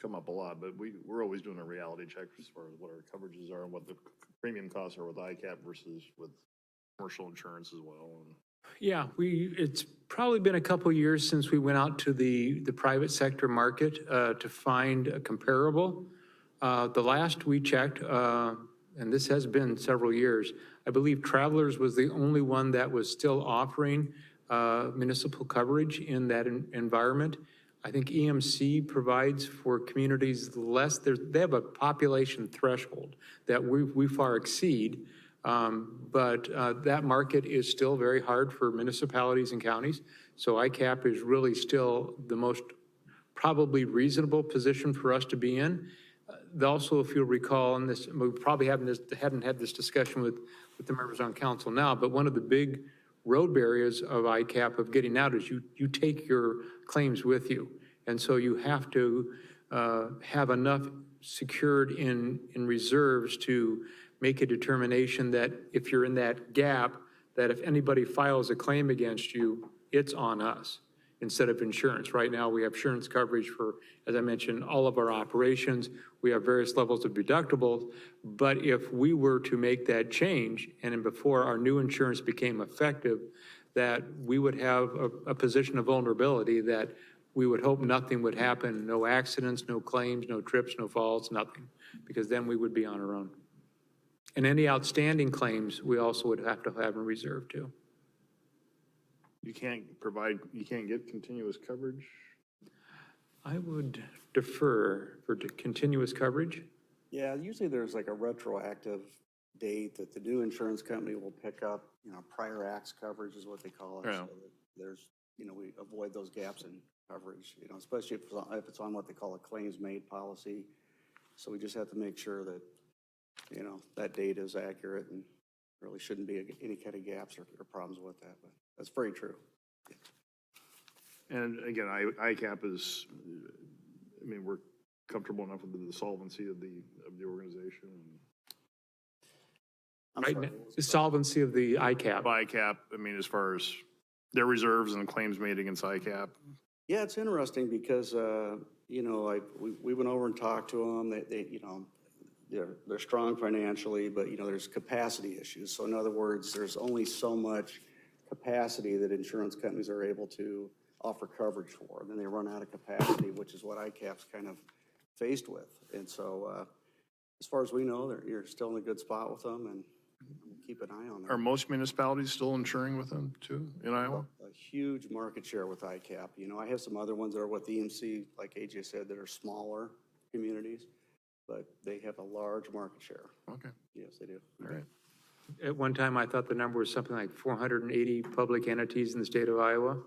come up a lot, but we're always doing a reality check as far as what our coverages are and what the premium costs are with ICAP versus with commercial insurance as well. Yeah, it's probably been a couple years since we went out to the private sector market to find a comparable. The last we checked, and this has been several years, I believe Travelers was the only one that was still offering municipal coverage in that environment. I think EMC provides for communities less. They have a population threshold that we far exceed. But that market is still very hard for municipalities and counties. So ICAP is really still the most probably reasonable position for us to be in. Also, if you'll recall, and this, we probably hadn't had this discussion with the members on council now, but one of the big road barriers of ICAP of getting out is you take your claims with you. And so you have to have enough secured in reserves to make a determination that if you're in that gap, that if anybody files a claim against you, it's on us instead of insurance. Right now, we have insurance coverage for, as I mentioned, all of our operations. We have various levels of deductibles. But if we were to make that change, and before our new insurance became effective, that we would have a position of vulnerability that we would hope nothing would happen, no accidents, no claims, no trips, no falls, nothing, because then we would be on our own. And any outstanding claims, we also would have to have in reserve too. You can't get continuous coverage? I would defer for continuous coverage. Yeah, usually there's like a retroactive date that the new insurance company will pick up, prior acts coverage is what they call it. Yeah. So that there's, we avoid those gaps in coverage, especially if it's on what they call a claims-made policy. So we just have to make sure that, that data is accurate and really shouldn't be any kind of gaps or problems with that, but that's very true. And again, ICAP is, we're comfortable enough with the solvency of the organization. The solvency of the ICAP. ICAP, as far as their reserves and claims made against ICAP. Yeah, it's interesting because, we went over and talked to them. They're strong financially, but, there's capacity issues. So in other words, there's only so much capacity that insurance companies are able to offer coverage for. And then they run out of capacity, which is what ICAP's kind of faced with. And so as far as we know, you're still in a good spot with them, and keep an eye on them. Are most municipalities still insuring with them too in Iowa? A huge market share with ICAP. I have some other ones that are with EMC, like AJ said, that are smaller communities, but they have a large market share. Okay. Yes, they do. All right. At one time, I thought the number was something like 480 public entities in the state of Iowa,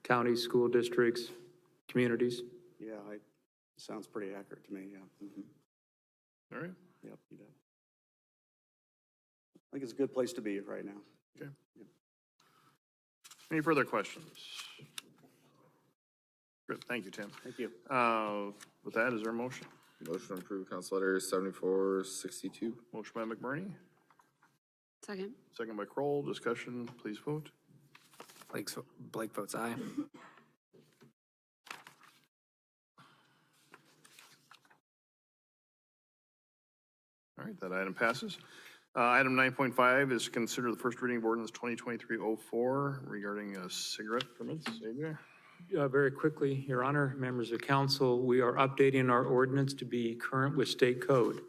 counties, school districts, communities. Yeah, it sounds pretty accurate to me, yeah. Mm-hmm. All right, Yep, you bet. I think it's a good place to be right now. okay. Any further questions? Good, thank you, Tim. Thank you. With that, is there a motion? Motion to approve council letter 7462. Motion by McBurney, Second. second by Kroll. Discussion, please vote. Blake votes aye. All right, that item passes. Item 9.5 is to consider the first reading of ordinance 2023-04 regarding cigarette permits. AJ? Very quickly, Your Honor, members of council, we are updating our ordinance to be current with state code.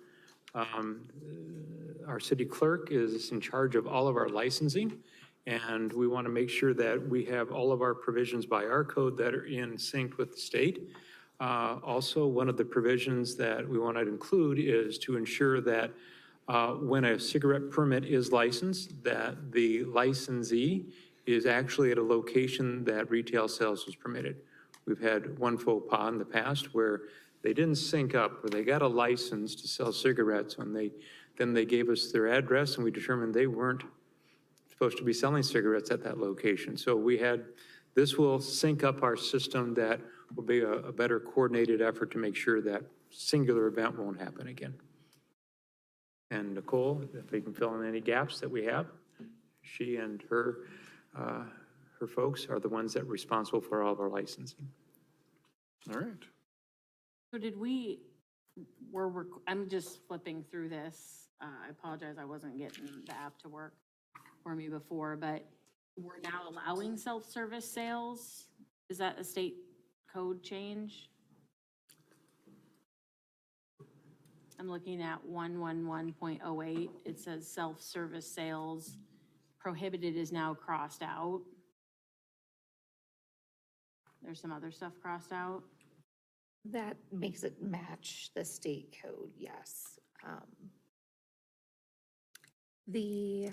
Our city clerk is in charge of all of our licensing, and we want to make sure that we have all of our provisions by our code that are in sync with the state. Also, one of the provisions that we want to include is to ensure that when a cigarette permit is licensed, that the licensee is actually at a location that retail sales was permitted. We've had one faux pas in the past where they didn't sync up, where they got a license to sell cigarettes when then they gave us their address and we determined they weren't supposed to be selling cigarettes at that location. So this will sync up our system. That will be a better coordinated effort to make sure that singular event won't happen again. And Nicole, if we can fill in any gaps that we have, she and her folks are the ones that are responsible for all of our licensing. All right. So I'm just flipping through this. I apologize, I wasn't getting the app to work for me before, but we're now allowing self-service sales. Is that a state code change? I'm looking at 111.08. It says self-service sales prohibited is now crossed out. There's some other stuff crossed out. That makes it match the state code, yes. The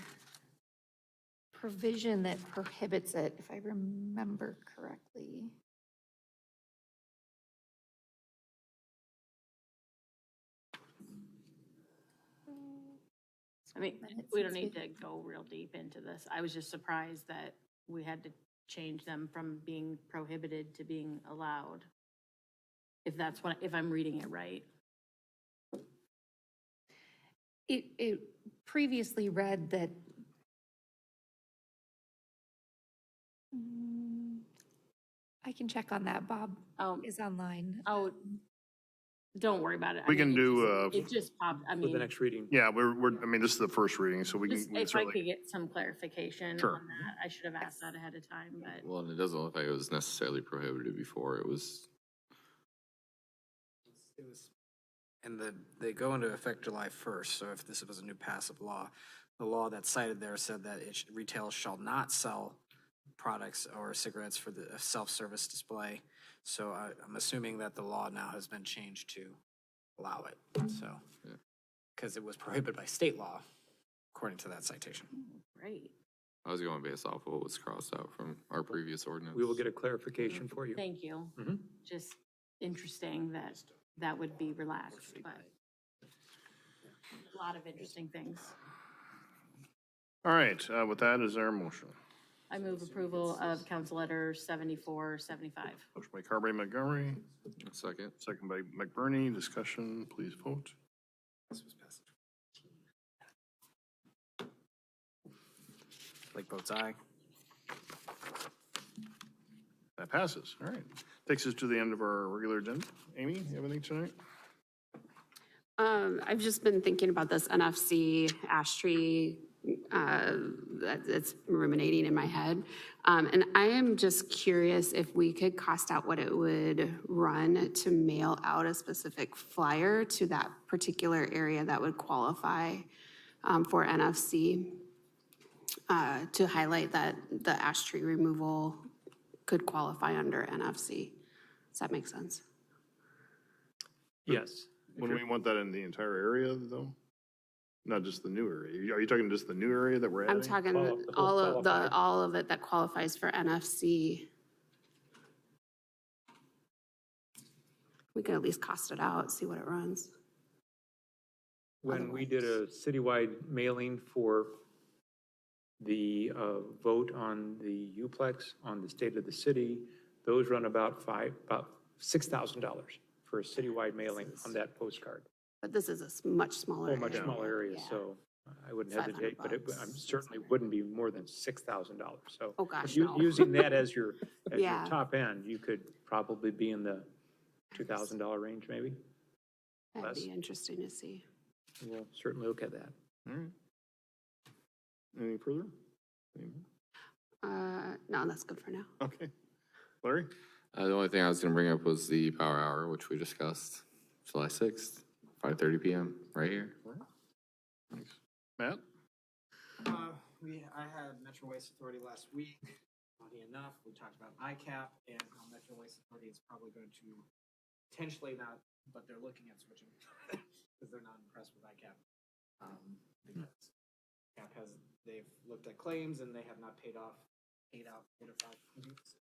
provision that prohibits it, if I remember correctly. I mean, we don't need to go real deep into this. I was just surprised that we had to change them from being prohibited to being allowed. If I'm reading it right. It previously read that I can check on that. Bob is online. Oh, don't worry about it. We can do, It just popped, I For the mean, next reading. yeah, I mean, this is the first reading, so we just can if I certainly. could get some clarification Sure. on that. I should have asked that ahead of time, but. Well, and it doesn't look like it was necessarily prohibited before. It was, And they go into effect July 1st, so if this was a new passive law, the law that's cited there said that retail shall not sell products or cigarettes for the self-service display. So I'm assuming that the law now has been changed to allow it, so. Because it was prohibited by state law, according to that citation. Great. I was going based off of what was crossed out from our previous ordinance. We will get a clarification for you. Thank you. Mhm. Just interesting that would be relaxed, but a lot of interesting things. All right, with that, is there a motion? I move approval of council letter 7475. Motion by Carberry Montgomery, Second. second by McBurney. Discussion, please vote. Blake votes aye. That passes. All right. Takes us to the end of our regular agenda. Amy, you have anything tonight? I've just been thinking about this NFC ash tree, it's ruminating in my head. And I am just curious if we could cost out what it would run to mail out a specific flyer to that particular area that would qualify for NFC, to highlight that the ash tree removal could qualify under NFC. Does that make sense? Yes. Would we want that in the entire area, though? Not just the new area? Are you talking just the new area that we're adding? I'm talking the whole all of it that qualifies for NFC. We could at least cost it out, see what it runs. when we did a citywide mailing for the vote on the UPlex, on the state of the city, those run about $6,000 for a citywide mailing on that postcard. But this is a much smaller Oh, area. much smaller area, Yeah. so I wouldn't 500 hesitate, but it bucks. certainly wouldn't be more than $6,000, so. Oh, gosh, you- no. Using that as your Yeah. top end, you could probably be in the $2,000 range, maybe. That'd less. be interesting to see. We'll certainly look at that. All right. Any further? Any more? No, that's good for now. Okay. Larry? The only thing I was gonna bring up was the power hour, which we discussed, July 6th, 5:30 PM, right here. Thanks. Matt? I had Metro Waste Authority last week. Funny enough, we talked about ICAP and how Metro Waste Authority is probably going to potentially not, but they're looking at switching because they're not impressed with ICAP. Because ICAP they've looked at claims and they have not paid out 4 to 5 weeks.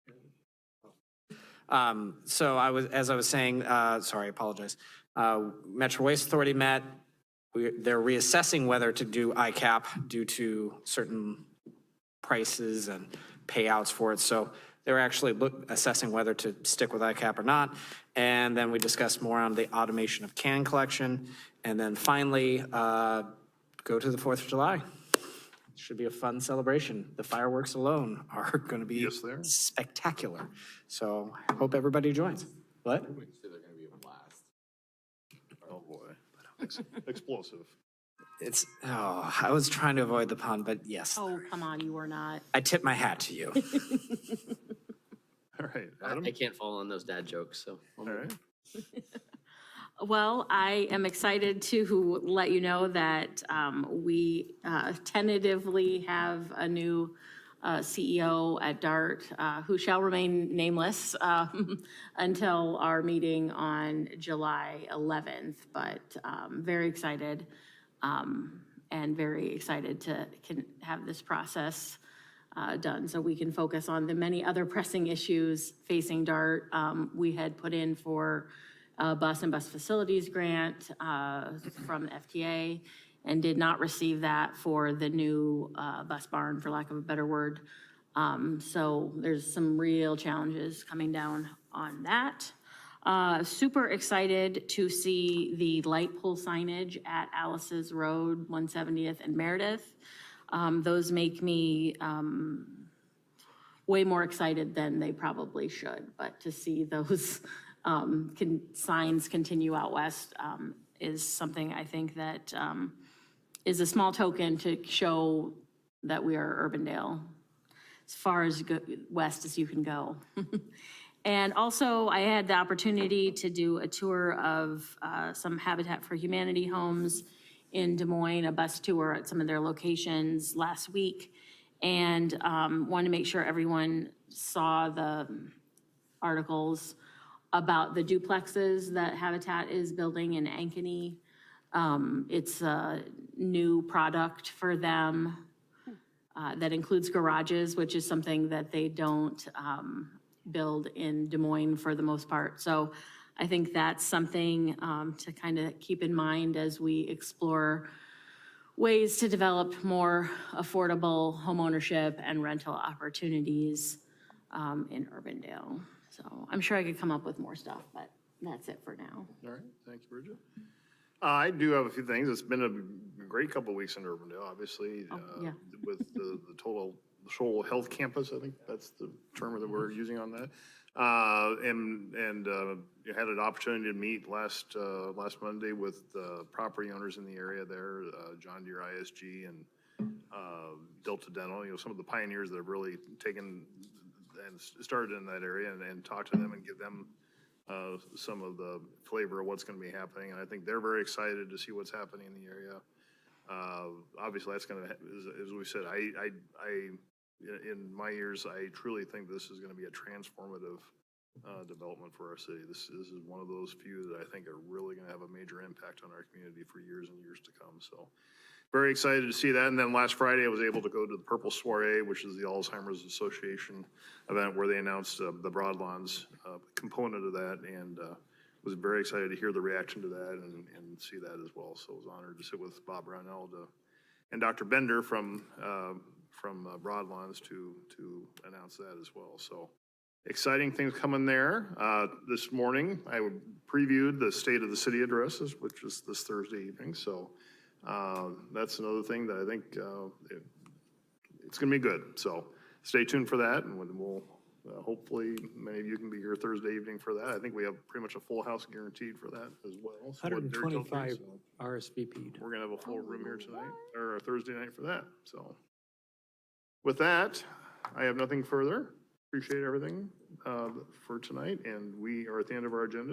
So as I was saying, sorry, I apologize. Metro Waste Authority met. They're reassessing whether to do ICAP due to certain prices and payouts for it. So they're actually assessing whether to stick with ICAP or not. And then we discussed more on the automation of can collection. And then finally, go to the 4th of July. Should be a fun celebration. The fireworks alone are going to be Yes, they are. spectacular. So I hope everybody joins. What? They're gonna be a blast. Oh, boy. Explosive. I was trying to avoid the pun, but yes. Oh, come on, you were not. I tip my hat to you. All right, Adam? I can't fall on those dad jokes, so. All right. Well, I am excited to let you know that we tentatively have a new CEO at DART who shall remain nameless until our meeting on July 11th. But very excited and very excited to have this process done so we can focus on the many other pressing issues facing DART. We had put in for a bus and bus facilities grant from FTA and did not receive that for the new bus barn, for lack of a better word. So there's some real challenges coming down on that. Super excited to see the light pole signage at Alice's Road, 170th and Meredith. Those make me way more excited than they probably should, but to see those signs continue out west is something I think that is a small token to show that we are Urbandale, as far as west as you can go. And also, I had the opportunity to do a tour of some Habitat for Humanity homes in Des Moines, a bus tour at some of their locations last week, and wanted to make sure everyone saw the articles about the duplexes that Habitat is building in Ankeny. It's a new product for them that includes garages, which is something that they don't build in Des Moines for the most part. So I think that's something to kind of keep in mind as we explore ways to develop more affordable homeownership and rental opportunities in Urbandale. So I'm sure I could come up with more stuff, but that's it for now. All right, thank you, Bridget. I do have a few things. It's been a great couple of weeks in Urbandale, obviously, yeah. with the total health campus, I think that's the term that we're using on that. You had an opportunity to meet last Monday with property owners in the area there, John Deere ISG and Delta Dental, some of the pioneers that have really taken and started in that area and talked to them and give them some of the flavor of what's going to be happening. And I think they're very excited to see what's happening in the area. Obviously, that's going to, as we said, in my years, I truly think this is going to be a transformative development for our city. This is one of those few that I think are really going to have a major impact on our community for years and years to come. So very excited to see that. And then last Friday, I was able to go to the Purple Soiree, which is the Alzheimer's Association event where they announced the Broadlawns component of that. And was very excited to hear the reaction to that and see that as well. So I was honored to sit with Bob Brownell and Dr. Bender from Broadlawns to announce that as well. So exciting things coming there. This morning, I previewed the State of the City addresses, which is this Thursday evening. So that's another thing that I think it's going to be good. So stay tuned for that, and we'll hopefully many of you can be here Thursday evening for that. I think we have pretty much a full house guaranteed for that as well. So what Derek told me, 125 so RSVP'd. we're going to have a full room here tonight, or Thursday night for that. So with that, I have nothing further. Appreciate everything for tonight, and we are at the end of our agenda.